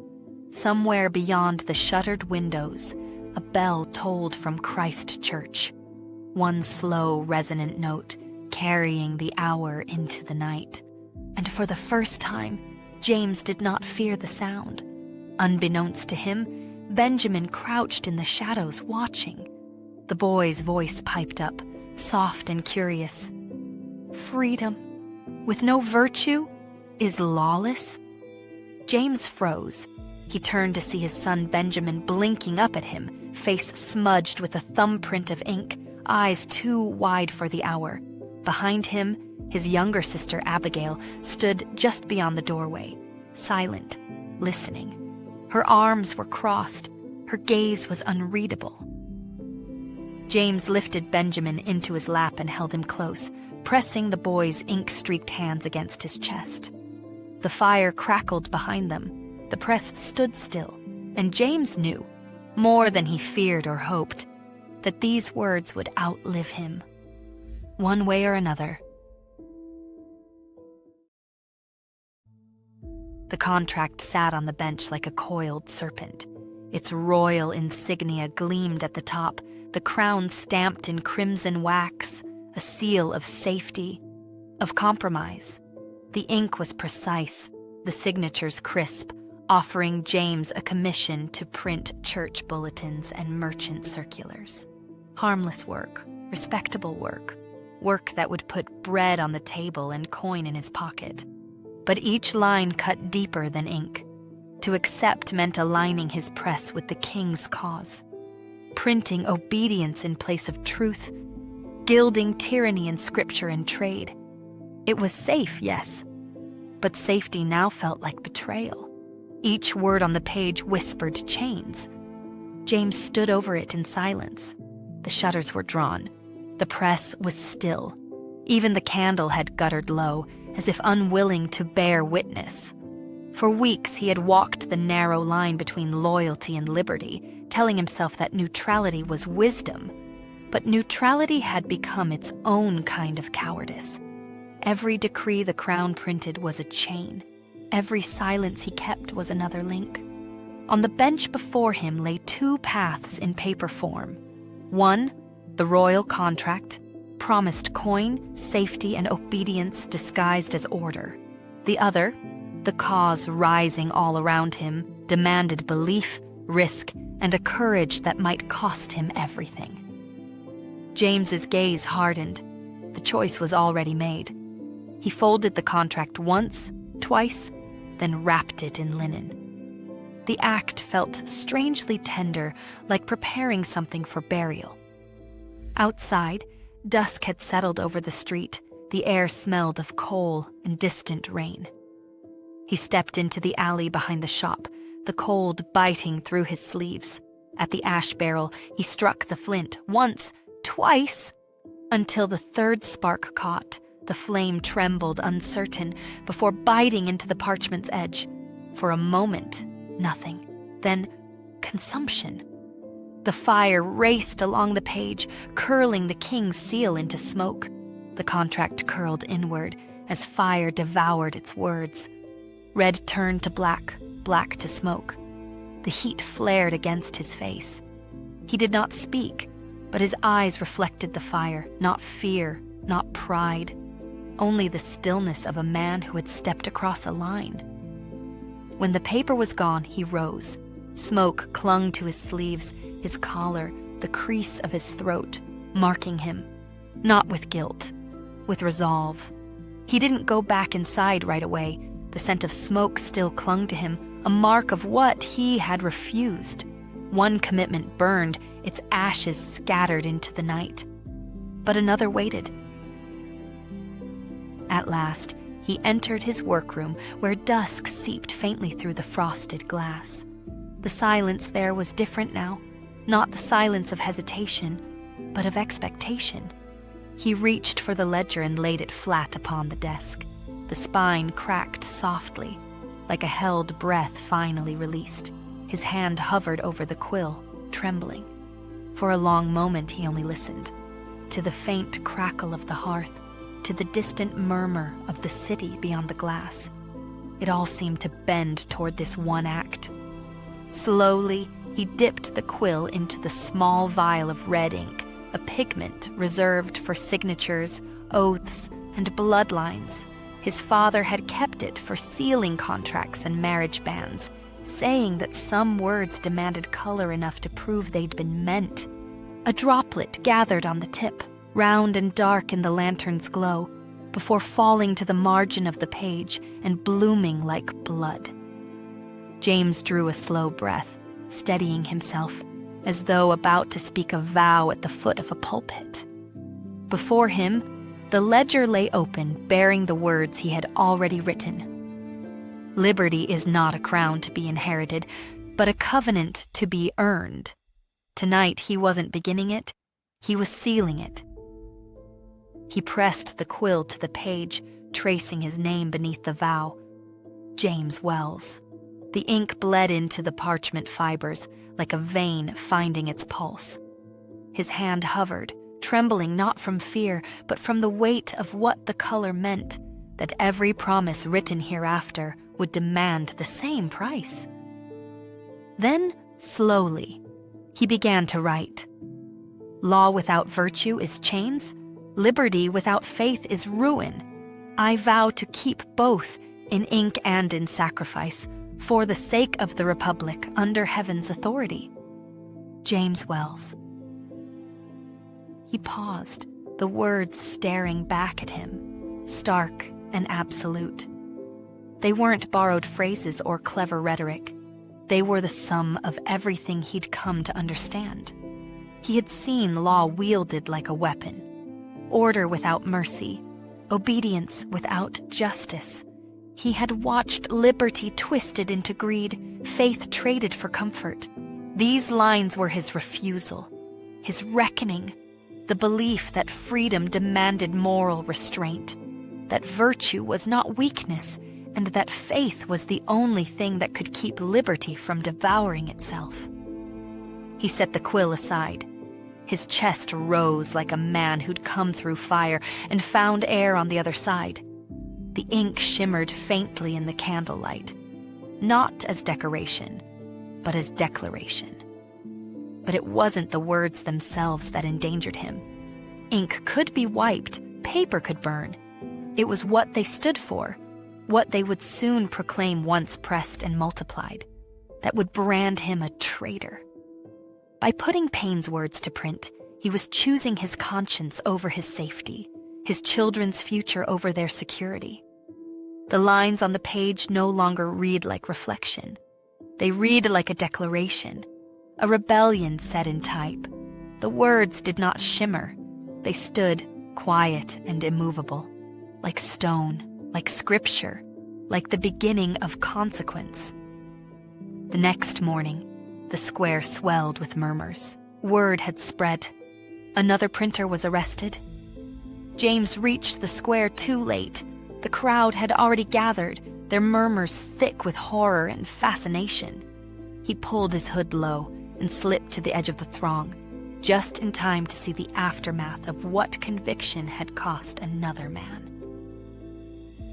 Somewhere beyond the shuttered windows, a bell tolled from Christ Church. One slow, resonant note, carrying the hour into the night. And for the first time, James did not fear the sound. Unbeknownst to him, Benjamin crouched in the shadows watching. The boy's voice piped up, soft and curious. Freedom, with no virtue, is lawless? James froze. He turned to see his son Benjamin blinking up at him, face smudged with a thumbprint of ink, eyes too wide for the hour. Behind him, his younger sister Abigail stood just beyond the doorway, silent, listening. Her arms were crossed, her gaze was unreadable. James lifted Benjamin into his lap and held him close, pressing the boy's ink-streaked hands against his chest. The fire crackled behind them. The press stood still, and James knew, more than he feared or hoped, that these words would outlive him. One way or another. The contract sat on the bench like a coiled serpent. Its royal insignia gleamed at the top, the crown stamped in crimson wax, a seal of safety, of compromise. The ink was precise, the signatures crisp, offering James a commission to print church bulletins and merchant circulars. Harmless work, respectable work, work that would put bread on the table and coin in his pocket. But each line cut deeper than ink. To accept meant aligning his press with the king's cause, printing obedience in place of truth, gilding tyranny in scripture and trade. It was safe, yes, but safety now felt like betrayal. Each word on the page whispered chains. James stood over it in silence. The shutters were drawn. The press was still. Even the candle had guttered low, as if unwilling to bear witness. For weeks he had walked the narrow line between loyalty and liberty, telling himself that neutrality was wisdom. But neutrality had become its own kind of cowardice. Every decree the crown printed was a chain. Every silence he kept was another link. On the bench before him lay two paths in paper form. One, the royal contract, promised coin, safety, and obedience disguised as order. The other, the cause rising all around him, demanded belief, risk, and a courage that might cost him everything. James's gaze hardened. The choice was already made. He folded the contract once, twice, then wrapped it in linen. The act felt strangely tender, like preparing something for burial. Outside, dusk had settled over the street. The air smelled of coal and distant rain. He stepped into the alley behind the shop, the cold biting through his sleeves. At the ash barrel, he struck the flint once, twice, until the third spark caught. The flame trembled uncertain before biting into the parchment's edge. For a moment, nothing. Then, consumption. The fire raced along the page, curling the king's seal into smoke. The contract curled inward as fire devoured its words. Red turned to black, black to smoke. The heat flared against his face. He did not speak, but his eyes reflected the fire, not fear, not pride, only the stillness of a man who had stepped across a line. When the paper was gone, he rose. Smoke clung to his sleeves, his collar, the crease of his throat, marking him, not with guilt, with resolve. He didn't go back inside right away. The scent of smoke still clung to him, a mark of what he had refused. One commitment burned, its ashes scattered into the night. But another waited. At last, he entered his workroom, where dusk seeped faintly through the frosted glass. The silence there was different now, not the silence of hesitation, but of expectation. He reached for the ledger and laid it flat upon the desk. The spine cracked softly, like a held breath finally released. His hand hovered over the quill, trembling. For a long moment he only listened, to the faint crackle of the hearth, to the distant murmur of the city beyond the glass. It all seemed to bend toward this one act. Slowly, he dipped the quill into the small vial of red ink, a pigment reserved for signatures, oaths, and bloodlines. His father had kept it for sealing contracts and marriage bans, saying that some words demanded color enough to prove they'd been meant. A droplet gathered on the tip, round and dark in the lantern's glow, before falling to the margin of the page and blooming like blood. James drew a slow breath, steadying himself, as though about to speak a vow at the foot of a pulpit. Before him, the ledger lay open, bearing the words he had already written. Liberty is not a crown to be inherited, but a covenant to be earned. Tonight he wasn't beginning it, he was sealing it. He pressed the quill to the page, tracing his name beneath the vow. James Wells. The ink bled into the parchment fibers, like a vein finding its pulse. His hand hovered, trembling not from fear, but from the weight of what the color meant, that every promise written hereafter would demand the same price. Then, slowly, he began to write. Law without virtue is chains. Liberty without faith is ruin. I vow to keep both in ink and in sacrifice, for the sake of the Republic under heaven's authority. James Wells. He paused, the words staring back at him, stark and absolute. They weren't borrowed phrases or clever rhetoric. They were the sum of everything he'd come to understand. He had seen law wielded like a weapon, order without mercy, obedience without justice. He had watched liberty twisted into greed, faith traded for comfort. These lines were his refusal, his reckoning, the belief that freedom demanded moral restraint, that virtue was not weakness, and that faith was the only thing that could keep liberty from devouring itself. He set the quill aside. His chest rose like a man who'd come through fire and found air on the other side. The ink shimmered faintly in the candlelight, not as decoration, but as declaration. But it wasn't the words themselves that endangered him. Ink could be wiped, paper could burn. It was what they stood for, what they would soon proclaim once pressed and multiplied, that would brand him a traitor. By putting Paine's words to print, he was choosing his conscience over his safety, his children's future over their security. The lines on the page no longer read like reflection. They read like a declaration, a rebellion set in type. The words did not shimmer. They stood quiet and immovable, like stone, like scripture, like the beginning of consequence. The next morning, the square swelled with murmurs. Word had spread. Another printer was arrested. James reached the square too late. The crowd had already gathered, their murmurs thick with horror and fascination. He pulled his hood low and slipped to the edge of the throng, just in time to see the aftermath of what conviction had cost another man.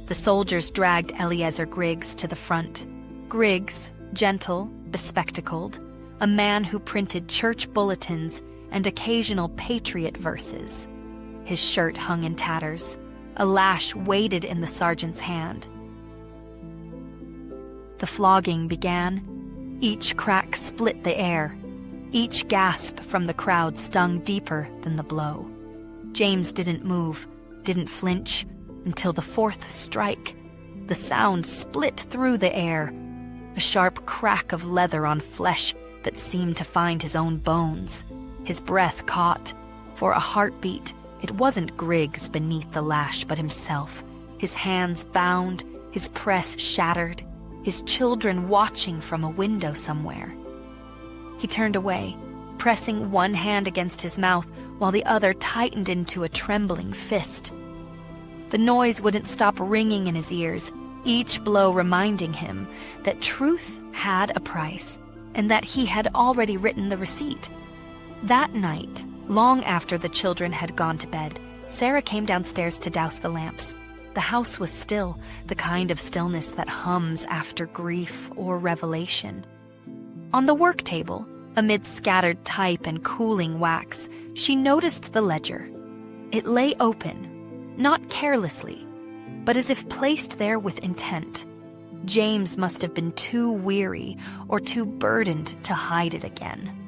The soldiers dragged Eliezer Griggs to the front. Griggs, gentle, bespectacled, a man who printed church bulletins and occasional patriot verses. His shirt hung in tatters. A lash waited in the sergeant's hand. The flogging began. Each crack split the air. Each gasp from the crowd stung deeper than the blow. James didn't move, didn't flinch, until the fourth strike. The sound split through the air, a sharp crack of leather on flesh that seemed to find his own bones. His breath caught. For a heartbeat, it wasn't Griggs beneath the lash but himself, his hands bound, his press shattered, his children watching from a window somewhere. He turned away, pressing one hand against his mouth while the other tightened into a trembling fist. The noise wouldn't stop ringing in his ears, each blow reminding him that truth had a price and that he had already written the receipt. That night, long after the children had gone to bed, Sarah came downstairs to douse the lamps. The house was still, the kind of stillness that hums after grief or revelation. On the work table, amid scattered type and cooling wax, she noticed the ledger. It lay open, not carelessly, but as if placed there with intent. James must have been too weary or too burdened to hide it again.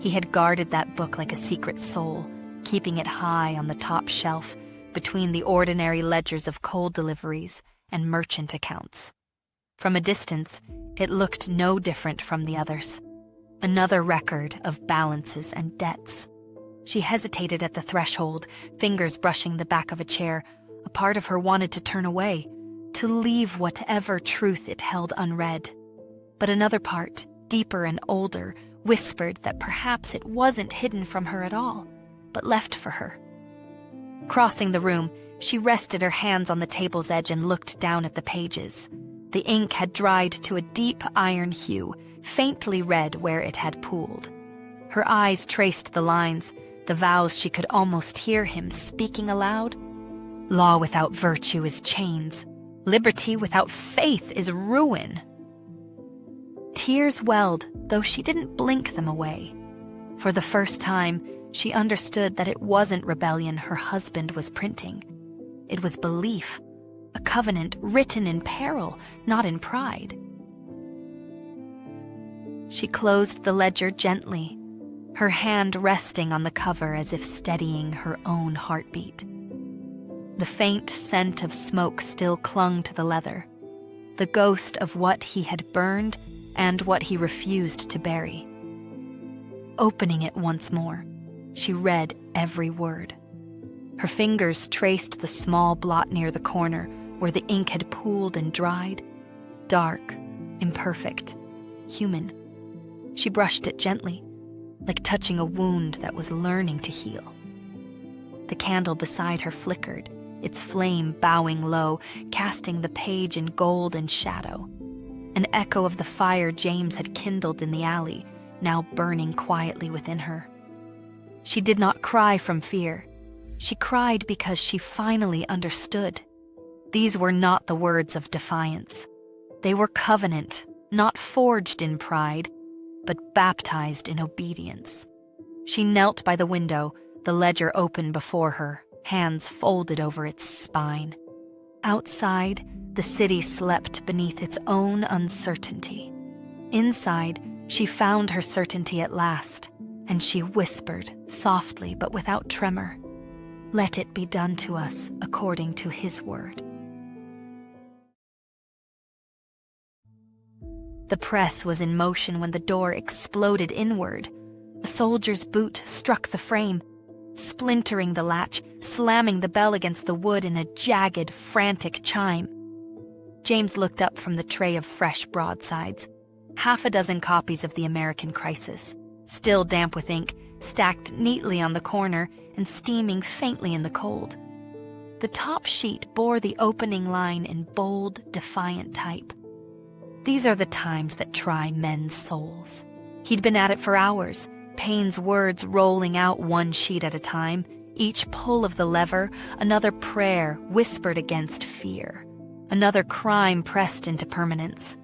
He had guarded that book like a secret soul, keeping it high on the top shelf between the ordinary ledgers of coal deliveries and merchant accounts. From a distance, it looked no different from the others. Another record of balances and debts. She hesitated at the threshold, fingers brushing the back of a chair. A part of her wanted to turn away, to leave whatever truth it held unread. But another part, deeper and older, whispered that perhaps it wasn't hidden from her at all, but left for her. Crossing the room, she rested her hands on the table's edge and looked down at the pages. The ink had dried to a deep iron hue, faintly red where it had pooled. Her eyes traced the lines, the vows she could almost hear him speaking aloud. Law without virtue is chains. Liberty without faith is ruin. Tears welled, though she didn't blink them away. For the first time, she understood that it wasn't rebellion her husband was printing. It was belief, a covenant written in peril, not in pride. She closed the ledger gently, her hand resting on the cover as if steadying her own heartbeat. The faint scent of smoke still clung to the leather, the ghost of what he had burned and what he refused to bury. Opening it once more, she read every word. Her fingers traced the small blot near the corner where the ink had pooled and dried. Dark, imperfect, human. She brushed it gently, like touching a wound that was learning to heal. The candle beside her flickered, its flame bowing low, casting the page in gold and shadow. An echo of the fire James had kindled in the alley, now burning quietly within her. She did not cry from fear. She cried because she finally understood. These were not the words of defiance. They were covenant, not forged in pride, but baptized in obedience. She knelt by the window, the ledger open before her, hands folded over its spine. Outside, the city slept beneath its own uncertainty. Inside, she found her certainty at last, and she whispered, softly but without tremor, Let it be done to us according to his word. The press was in motion when the door exploded inward. A soldier's boot struck the frame, splintering the latch, slamming the bell against the wood in a jagged, frantic chime. James looked up from the tray of fresh broadsides. 6 copies of The American Crisis, still damp with ink, stacked neatly on the corner and steaming faintly in the cold. The top sheet bore the opening line in bold, defiant type. These are the times that try men's souls. He'd been at it for hours, Payne's words rolling out one sheet at a time, each pull of the lever, another prayer whispered against fear, another crime pressed into permanence.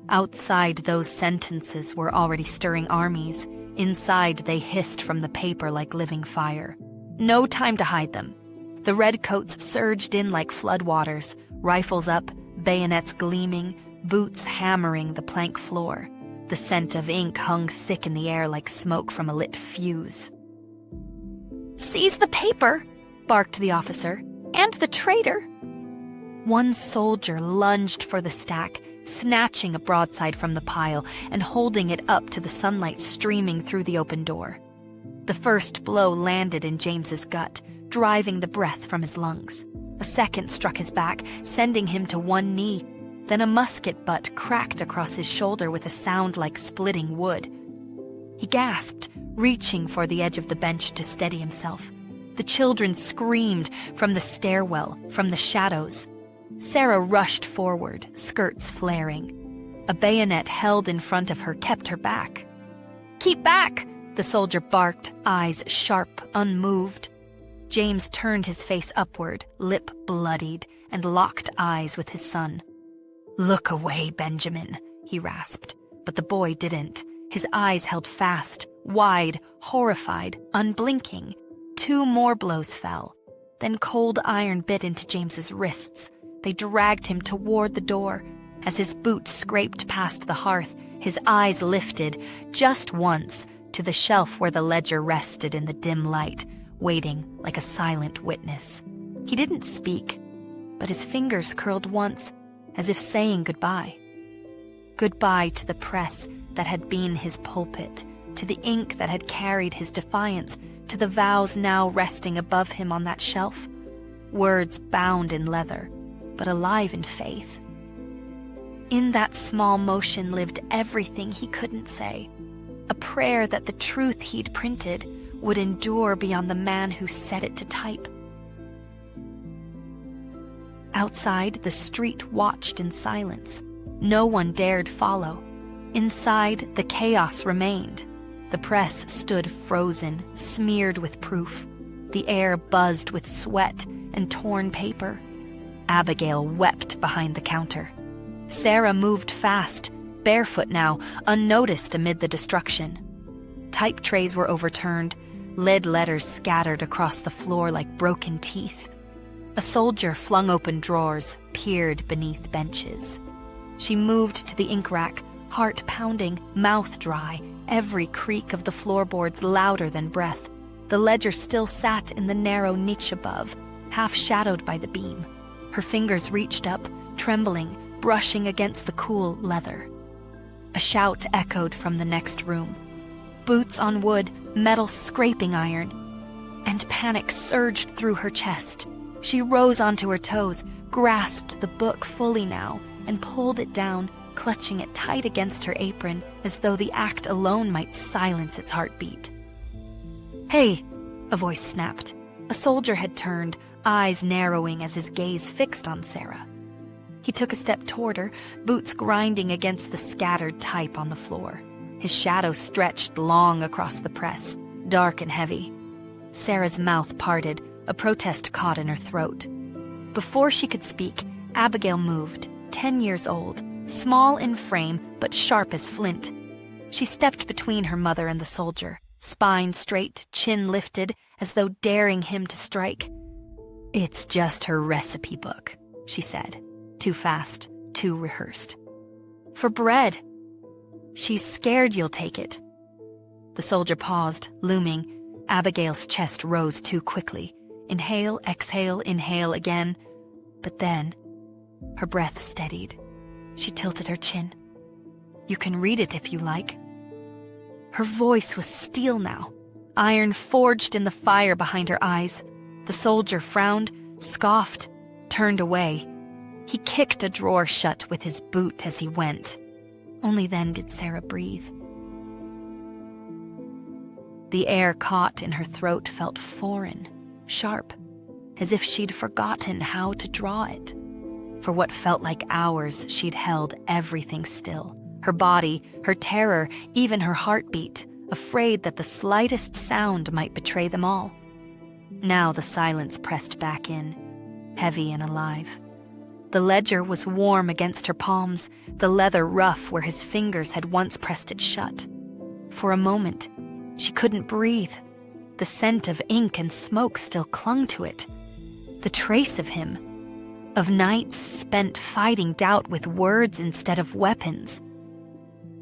Outside those sentences were already stirring armies. Inside they hissed from the paper like living fire. No time to hide them. The redcoats surged in like floodwaters, rifles up, bayonets gleaming, boots hammering the plank floor. The scent of ink hung thick in the air like smoke from a lit fuse. "Seize the paper!" barked the officer. "And the traitor!" One soldier lunged for the stack, snatching a broadside from the pile and holding it up to the sunlight streaming through the open door. The first blow landed in James's gut, driving the breath from his lungs. A second struck his back, sending him to one knee. Then a musket butt cracked across his shoulder with a sound like splitting wood. He gasped, reaching for the edge of the bench to steady himself. The children screamed from the stairwell, from the shadows. Sarah rushed forward, skirts flaring. A bayonet held in front of her kept her back. "Keep back!" the soldier barked, eyes sharp, unmoved. James turned his face upward, lip bloodied, and locked eyes with his son. "Look away, Benjamin," he rasped. But the boy didn't. His eyes held fast, wide, horrified, unblinking. 2 more blows fell. Then cold iron bit into James's wrists. They dragged him toward the door. As his boot scraped past the hearth, his eyes lifted, just once, to the shelf where the ledger rested in the dim light, waiting like a silent witness. He didn't speak, but his fingers curled once, as if saying goodbye. Goodbye to the press that had been his pulpit, to the ink that had carried his defiance, to the vows now resting above him on that shelf. Words bound in leather, but alive in faith. In that small motion lived everything he couldn't say, a prayer that the truth he'd printed would endure beyond the man who set it to type. Outside, the street watched in silence. No one dared follow. Inside, the chaos remained. The press stood frozen, smeared with proof. The air buzzed with sweat and torn paper. Abigail wept behind the counter. Sarah moved fast, barefoot now, unnoticed amid the destruction. Type trays were overturned, lead letters scattered across the floor like broken teeth. A soldier flung open drawers, peered beneath benches. She moved to the ink rack, heart pounding, mouth dry, every creak of the floorboards louder than breath. The ledger still sat in the narrow niche above, half shadowed by the beam. Her fingers reached up, trembling, brushing against the cool leather. A shout echoed from the next room. Boots on wood, metal scraping iron. And panic surged through her chest. She rose onto her toes, grasped the book fully now, and pulled it down, clutching it tight against her apron, as though the act alone might silence its heartbeat. "Hey!" a voice snapped. A soldier had turned, eyes narrowing as his gaze fixed on Sarah. He took a step toward her, boots grinding against the scattered type on the floor. His shadow stretched long across the press, dark and heavy. Sarah's mouth parted, a protest caught in her throat. Before she could speak, Abigail moved, 10 years old, small in frame but sharp as flint. She stepped between her mother and the soldier, spine straight, chin lifted, as though daring him to strike. "It's just her recipe book," she said, too fast, too rehearsed. "For bread." "She's scared you'll take it." The soldier paused, looming. Abigail's chest rose too quickly. Inhale, exhale, inhale again. But then, her breath steadied. She tilted her chin. You can read it if you like. Her voice was steel now, iron forged in the fire behind her eyes. The soldier frowned, scoffed, turned away. He kicked a drawer shut with his boot as he went. Only then did Sarah breathe. The air caught in her throat felt foreign, sharp, as if she'd forgotten how to draw it. For what felt like hours, she'd held everything still. Her body, her terror, even her heartbeat, afraid that the slightest sound might betray them all. Now the silence pressed back in, heavy and alive. The ledger was warm against her palms, the leather rough where his fingers had once pressed it shut. For a moment, she couldn't breathe. The scent of ink and smoke still clung to it. The trace of him, of nights spent fighting doubt with words instead of weapons.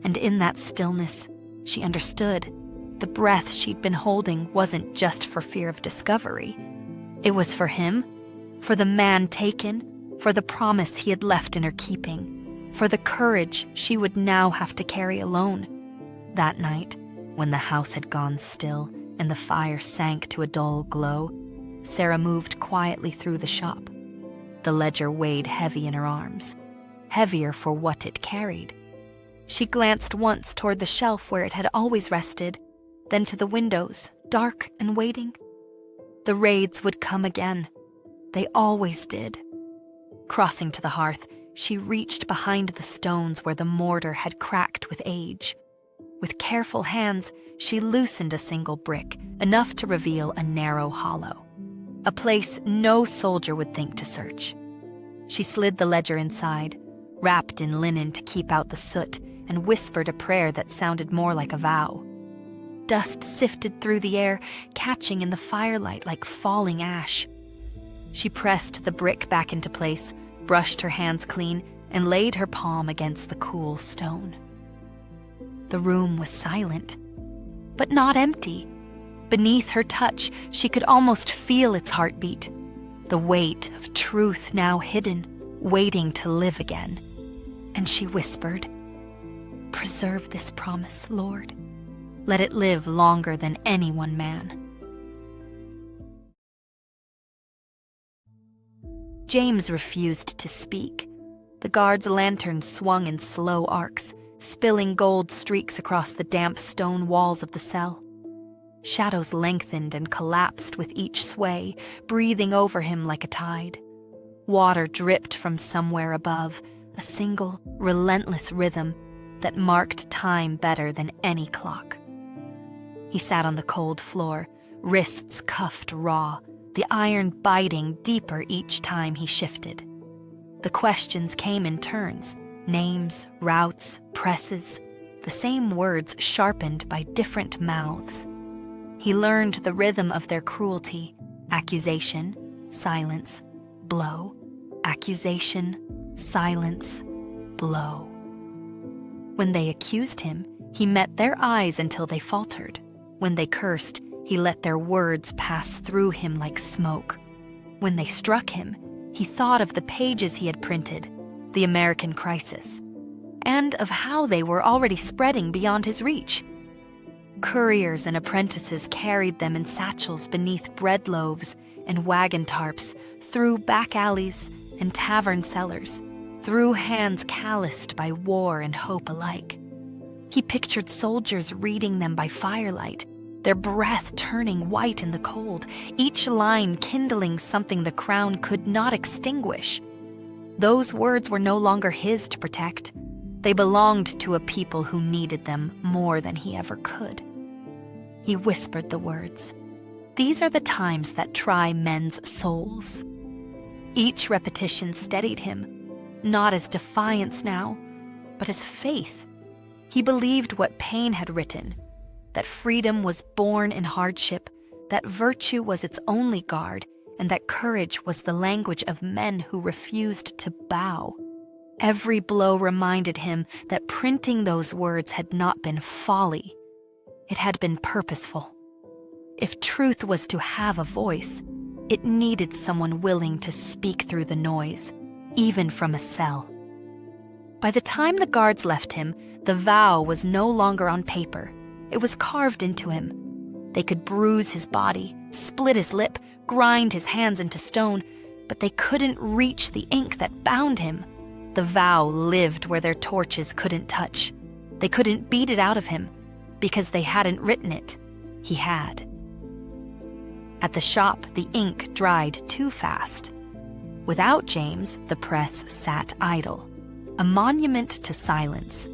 And in that stillness, she understood. The breath she'd been holding wasn't just for fear of discovery. It was for him, for the man taken, for the promise he had left in her keeping, for the courage she would now have to carry alone. That night, when the house had gone still and the fire sank to a dull glow, Sarah moved quietly through the shop. The ledger weighed heavy in her arms, heavier for what it carried. She glanced once toward the shelf where it had always rested, then to the windows, dark and waiting. The raids would come again. They always did. Crossing to the hearth, she reached behind the stones where the mortar had cracked with age. With careful hands, she loosened a single brick, enough to reveal a narrow hollow, a place no soldier would think to search. She slid the ledger inside, wrapped in linen to keep out the soot, and whispered a prayer that sounded more like a vow. Dust sifted through the air, catching in the firelight like falling ash. She pressed the brick back into place, brushed her hands clean, and laid her palm against the cool stone. The room was silent, but not empty. Beneath her touch, she could almost feel its heartbeat, the weight of truth now hidden, waiting to live again. And she whispered, "Preserve this promise, Lord. Let it live longer than any one man." James refused to speak. The guard's lantern swung in slow arcs, spilling gold streaks across the damp stone walls of the cell. Shadows lengthened and collapsed with each sway, breathing over him like a tide. Water dripped from somewhere above, a single, relentless rhythm that marked time better than any clock. He sat on the cold floor, wrists cuffed raw, the iron biting deeper each time he shifted. The questions came in turns, names, routes, presses, the same words sharpened by different mouths. He learned the rhythm of their cruelty: accusation, silence, blow, accusation, silence, blow. When they accused him, he met their eyes until they faltered. When they cursed, he let their words pass through him like smoke. When they struck him, he thought of the pages he had printed, the American crisis, and of how they were already spreading beyond his reach. Couriers and apprentices carried them in satchels beneath bread loaves and wagon tarps, through back alleys and tavern cellars, through hands calloused by war and hope alike. He pictured soldiers reading them by firelight, their breath turning white in the cold, each line kindling something the crown could not extinguish. Those words were no longer his to protect. They belonged to a people who needed them more than he ever could. He whispered the words. These are the times that try men's souls. Each repetition steadied him, not as defiance now, but as faith. He believed what pain had written, that freedom was born in hardship, that virtue was its only guard, and that courage was the language of men who refused to bow. Every blow reminded him that printing those words had not been folly. It had been purposeful. If truth was to have a voice, It needed someone willing to speak through the noise, even from a cell. By the time the guards left him, the vow was no longer on paper. It was carved into him. They could bruise his body, split his lip, grind his hands into stone, but they couldn't reach the ink that bound him. The vow lived where their torches couldn't touch. They couldn't beat it out of him, because they hadn't written it. He had. At the shop, the ink dried too fast. Without James, the press sat idle, a monument to silence.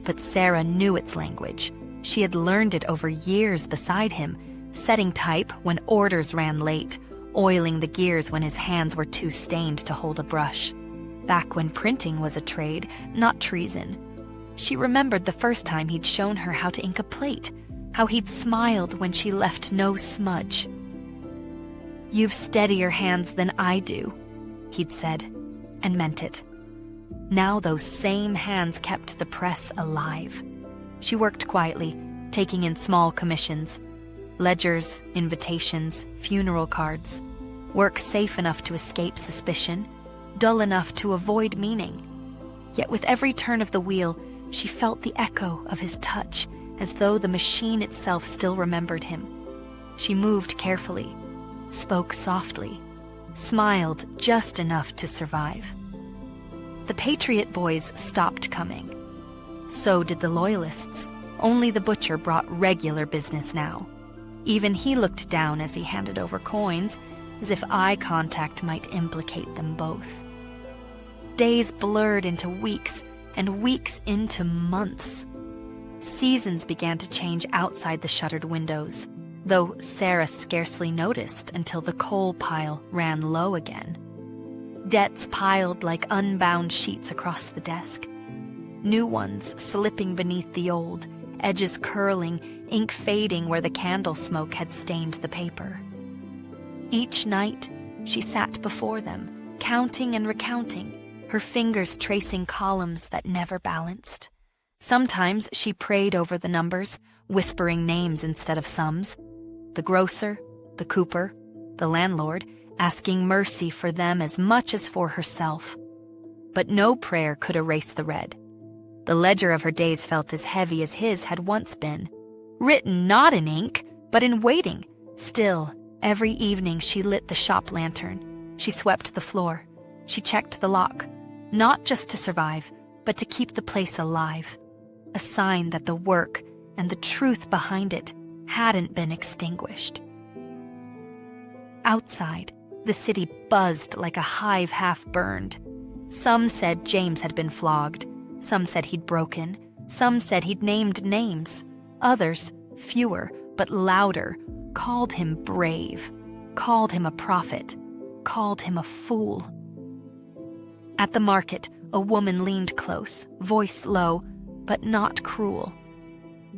But Sarah knew its language. She had learned it over years beside him, setting type when orders ran late, oiling the gears when his hands were too stained to hold a brush. Back when printing was a trade, not treason. She remembered the first time he'd shown her how to ink a plate, how he'd smiled when she left no smudge. "You've steadier hands than I do," he'd said, and meant it. Now those same hands kept the press alive. She worked quietly, taking in small commissions, ledgers, invitations, funeral cards, work safe enough to escape suspicion, dull enough to avoid meaning. Yet with every turn of the wheel, she felt the echo of his touch, as though the machine itself still remembered him. She moved carefully, spoke softly, smiled just enough to survive. The Patriot boys stopped coming. So did the Loyalists. Only the butcher brought regular business now. Even he looked down as he handed over coins, as if eye contact might implicate them both. Days blurred into weeks, and weeks into months. Seasons began to change outside the shuttered windows, though Sarah scarcely noticed until the coal pile ran low again. Debts piled like unbound sheets across the desk. New ones slipping beneath the old, edges curling, ink fading where the candle smoke had stained the paper. Each night, she sat before them, counting and recounting, her fingers tracing columns that never balanced. Sometimes she prayed over the numbers, whispering names instead of sums. The grocer, the cooper, the landlord, asking mercy for them as much as for herself. But no prayer could erase the red. The ledger of her days felt as heavy as his had once been, written not in ink, but in waiting. Still, every evening she lit the shop lantern. She swept the floor. She checked the lock, not just to survive, but to keep the place alive. A sign that the work and the truth behind it hadn't been extinguished. Outside, the city buzzed like a hive half burned. Some said James had been flogged. Some said he'd broken. Some said he'd named names. Others, fewer but louder, called him brave, called him a prophet, called him a fool. At the market, a woman leaned close, voice low, but not cruel.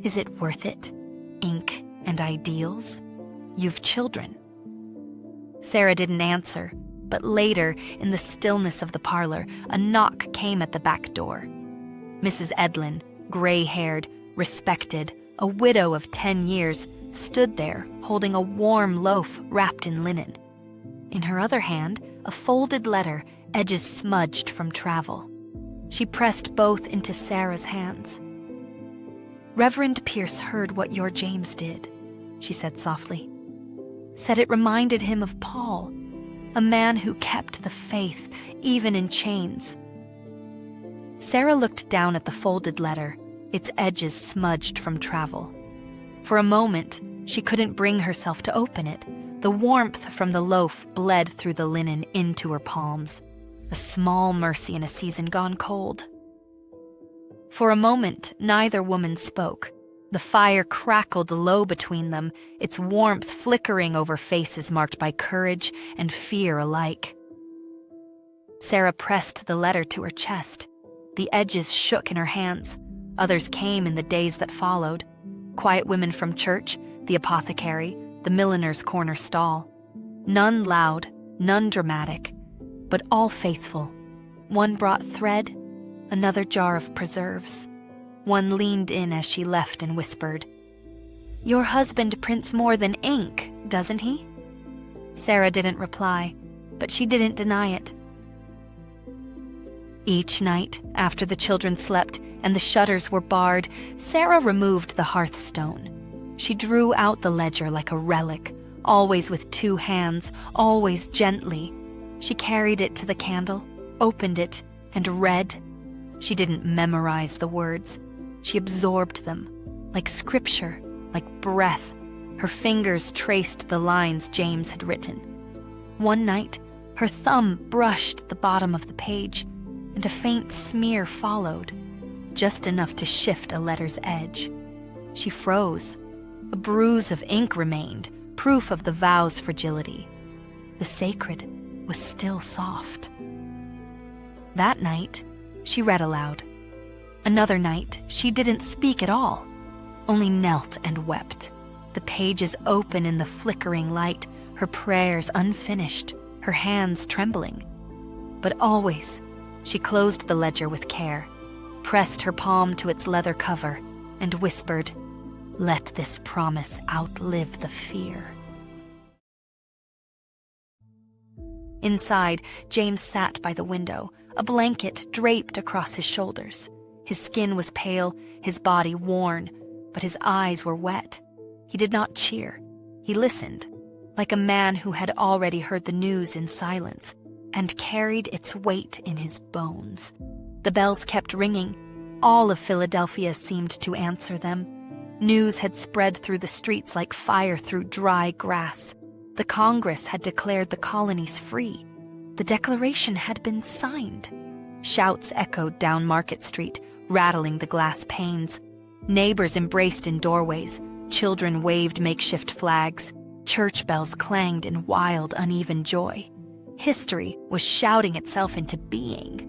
"Is it worth it? Ink and ideals? You've children." Sarah didn't answer, but later, in the stillness of the parlor, a knock came at the back door. Mrs. Edlin, gray-haired, respected, a widow of 10 years, stood there holding a warm loaf wrapped in linen. In her other hand, a folded letter, edges smudged from travel. She pressed both into Sarah's hands. "Reverend Pierce heard what your James did," she said softly. "Said it reminded him of Paul, a man who kept the faith, even in chains." Sarah looked down at the folded letter, its edges smudged from travel. For a moment, she couldn't bring herself to open it. The warmth from the loaf bled through the linen into her palms. A small mercy in a season gone cold. For a moment, neither woman spoke. The fire crackled low between them, its warmth flickering over faces marked by courage and fear alike. Sarah pressed the letter to her chest. The edges shook in her hands. Others came in the days that followed. Quiet women from church, the apothecary, the milliner's corner stall. None loud, none dramatic, but all faithful. One brought thread, another jar of preserves. One leaned in as she left and whispered, "Your husband prints more than ink, doesn't he?" Sarah didn't reply, but she didn't deny it. Each night, after the children slept and the shutters were barred, Sarah removed the hearthstone. She drew out the ledger like a relic, always with 2 hands, always gently. She carried it to the candle, opened it, and read. She didn't memorize the words. She absorbed them, like scripture, like breath. Her fingers traced the lines James had written. One night, her thumb brushed the bottom of the page, and a faint smear followed, just enough to shift a letter's edge. She froze. A bruise of ink remained, proof of the vow's fragility. The sacred was still soft. That night, she read aloud. Another night, she didn't speak at all, only knelt and wept, the pages open in the flickering light, her prayers unfinished, her hands trembling. But always, she closed the ledger with care, pressed her palm to its leather cover, and whispered, "Let this promise outlive the fear." Inside, James sat by the window, a blanket draped across his shoulders. His skin was pale, his body worn, but his eyes were wet. He did not cheer. He listened, like a man who had already heard the news in silence and carried its weight in his bones. The bells kept ringing. All of Philadelphia seemed to answer them. News had spread through the streets like fire through dry grass. The Congress had declared the colonies free. The Declaration had been signed. Shouts echoed down Market Street, rattling the glass panes. Neighbors embraced in doorways. Children waved makeshift flags. Church bells clanged in wild, uneven joy. History was shouting itself into being.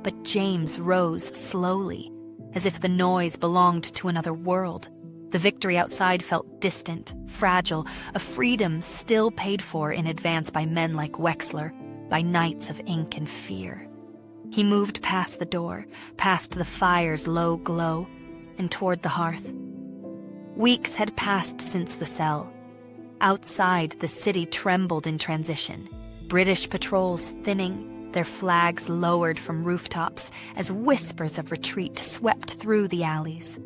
But James rose slowly, as if the noise belonged to another world. The victory outside felt distant, fragile, a freedom still paid for in advance by men like Wexler, by nights of ink and fear. He moved past the door, past the fire's low glow, and toward the hearth. Weeks had passed since the cell. Outside, the city trembled in transition. British patrols thinning, their flags lowered from rooftops as whispers of retreat swept through the alleys.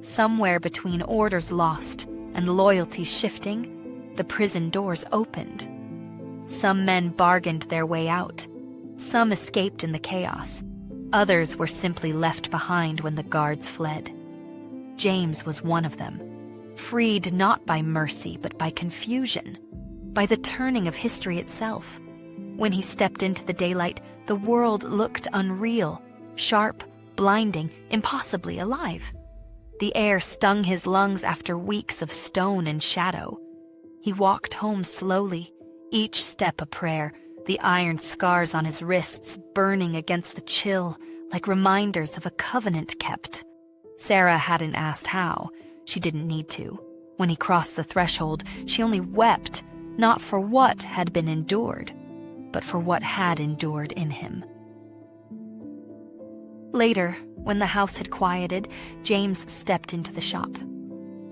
Somewhere between orders lost and loyalty shifting, the prison doors opened. Some men bargained their way out. Some escaped in the chaos. Others were simply left behind when the guards fled. James was one of them, freed not by mercy but by confusion, by the turning of history itself. When he stepped into the daylight, the world looked unreal, sharp, blinding, impossibly alive. The air stung his lungs after weeks of stone and shadow. He walked home slowly, each step a prayer, the iron scars on his wrists burning against the chill like reminders of a covenant kept. Sarah hadn't asked how. She didn't need to. When he crossed the threshold, she only wept, not for what had been endured, but for what had endured in him. Later, when the house had quieted, James stepped into the shop.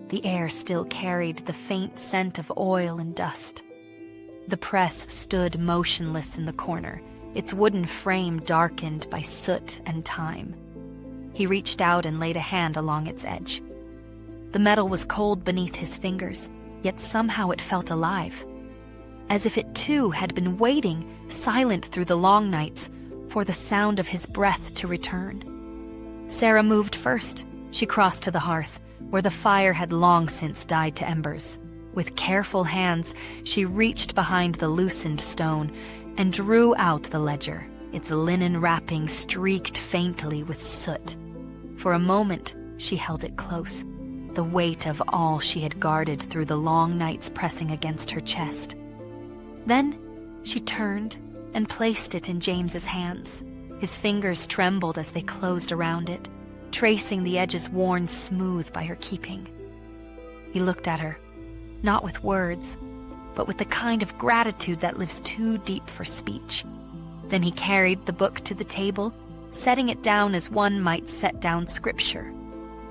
The air still carried the faint scent of oil and dust. The press stood motionless in the corner, its wooden frame darkened by soot and time. He reached out and laid a hand along its edge. The metal was cold beneath his fingers, yet somehow it felt alive, as if it too had been waiting, silent through the long nights, for the sound of his breath to return. Sarah moved first. She crossed to the hearth, where the fire had long since died to embers. With careful hands, she reached behind the loosened stone and drew out the ledger, its linen wrapping streaked faintly with soot. For a moment, she held it close, the weight of all she had guarded through the long nights pressing against her chest. Then she turned and placed it in James's hands. His fingers trembled as they closed around it, tracing the edges worn smooth by her keeping. He looked at her, not with words, but with the kind of gratitude that lives too deep for speech. Then he carried the book to the table, setting it down as one might set down scripture.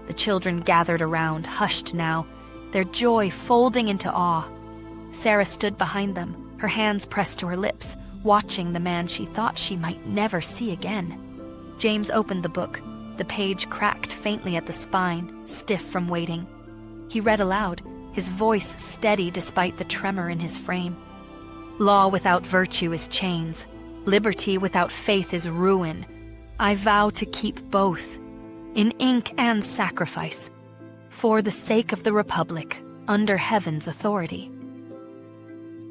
The children gathered around, hushed now, their joy folding into awe. Sarah stood behind them, her hands pressed to her lips, watching the man she thought she might never see again. James opened the book. The page cracked faintly at the spine, stiff from waiting. He read aloud, his voice steady despite the tremor in his frame. Law without virtue is chains. Liberty without faith is ruin. I vow to keep both, in ink and sacrifice, for the sake of the Republic, under heaven's authority.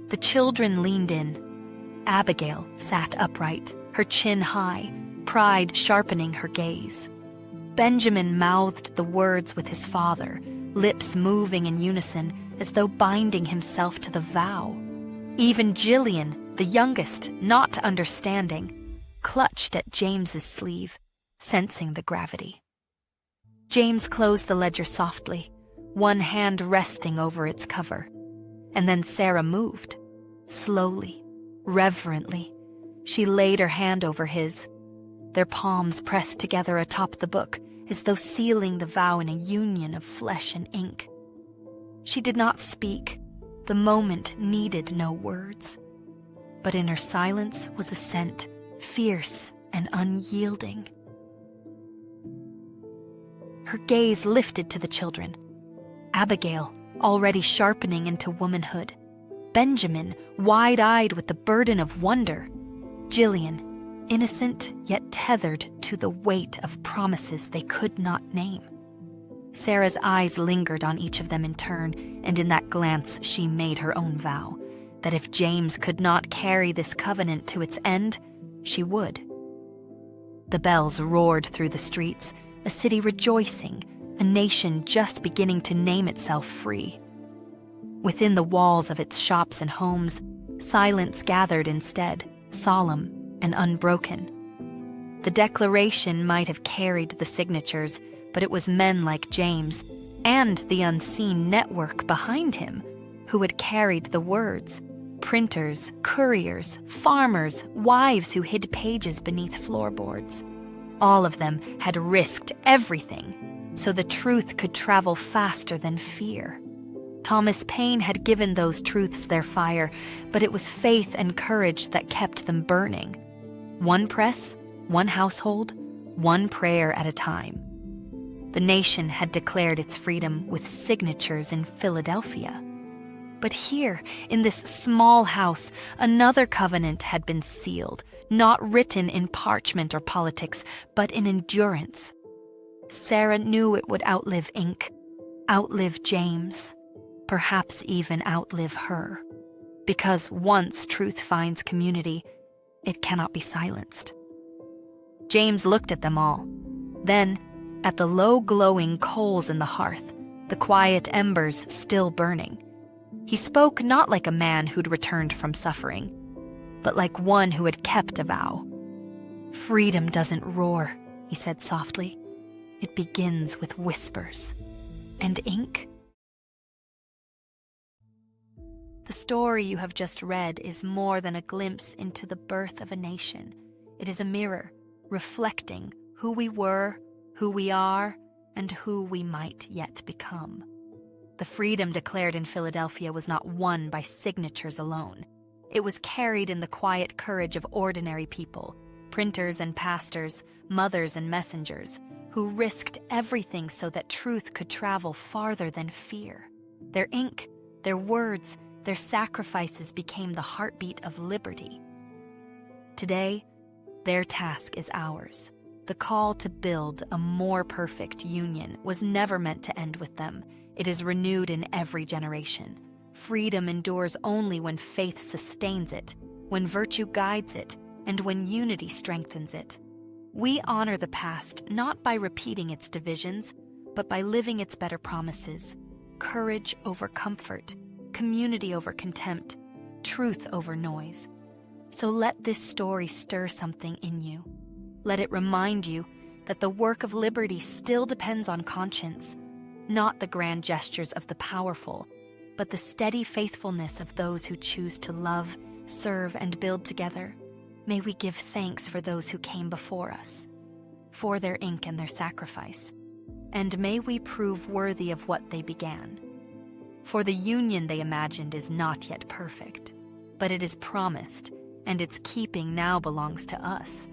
The children leaned in. Abigail sat upright, her chin high, pride sharpening her gaze. Benjamin mouthed the words with his father, lips moving in unison as though binding himself to the vow. Even Jillian, the youngest, not understanding, clutched at James's sleeve, sensing the gravity. James closed the ledger softly, one hand resting over its cover. And then Sarah moved. Slowly, reverently, she laid her hand over his. Their palms pressed together atop the book, as though sealing the vow in a union of flesh and ink. She did not speak. The moment needed no words. But in her silence was assent, fierce and unyielding. Her gaze lifted to the children. Abigail, already sharpening into womanhood. Benjamin, wide-eyed with the burden of wonder. Jillian, innocent yet tethered to the weight of promises they could not name. Sarah's eyes lingered on each of them in turn, and in that glance she made her own vow, that if James could not carry this covenant to its end, she would. The bells roared through the streets, a city rejoicing, a nation just beginning to name itself free. Within the walls of its shops and homes, silence gathered instead, solemn and unbroken. The declaration might have carried the signatures, but it was men like James, and the unseen network behind him, who had carried the words. Printers, couriers, farmers, wives who hid pages beneath floorboards. All of them had risked everything, so the truth could travel faster than fear. Thomas Paine had given those truths their fire, but it was faith and courage that kept them burning. One press, one household, one prayer at a time. The nation had declared its freedom with signatures in Philadelphia. But here, in this small house, another covenant had been sealed, not written in parchment or politics, but in endurance. Sarah knew it would outlive ink, outlive James, perhaps even outlive her. Because once truth finds community, it cannot be silenced. James looked at them all. Then, at the low glowing coals in the hearth, the quiet embers still burning. He spoke not like a man who'd returned from suffering, but like one who had kept a vow. "Freedom doesn't roar," he said softly. "It begins with whispers. And ink?" The story you have just read is more than a glimpse into the birth of a nation. It is a mirror, reflecting who we were, who we are, and who we might yet become. The freedom declared in Philadelphia was not won by signatures alone. It was carried in the quiet courage of ordinary people, printers and pastors, mothers and messengers, who risked everything so that truth could travel farther than fear. Their ink, their words, their sacrifices became the heartbeat of liberty. Today, their task is ours. The call to build a more perfect union was never meant to end with them. It is renewed in every generation. Freedom endures only when faith sustains it, when virtue guides it, and when unity strengthens it. We honor the past not by repeating its divisions, but by living its better promises. Courage over comfort, community over contempt, truth over noise. So let this story stir something in you. Let it remind you that the work of liberty still depends on conscience, not the grand gestures of the powerful, but the steady faithfulness of those who choose to love, serve, and build together. May we give thanks for those who came before us, for their ink and their sacrifice, and may we prove worthy of what they began. For the union they imagined is not yet perfect, but it is promised, and its keeping now belongs to us.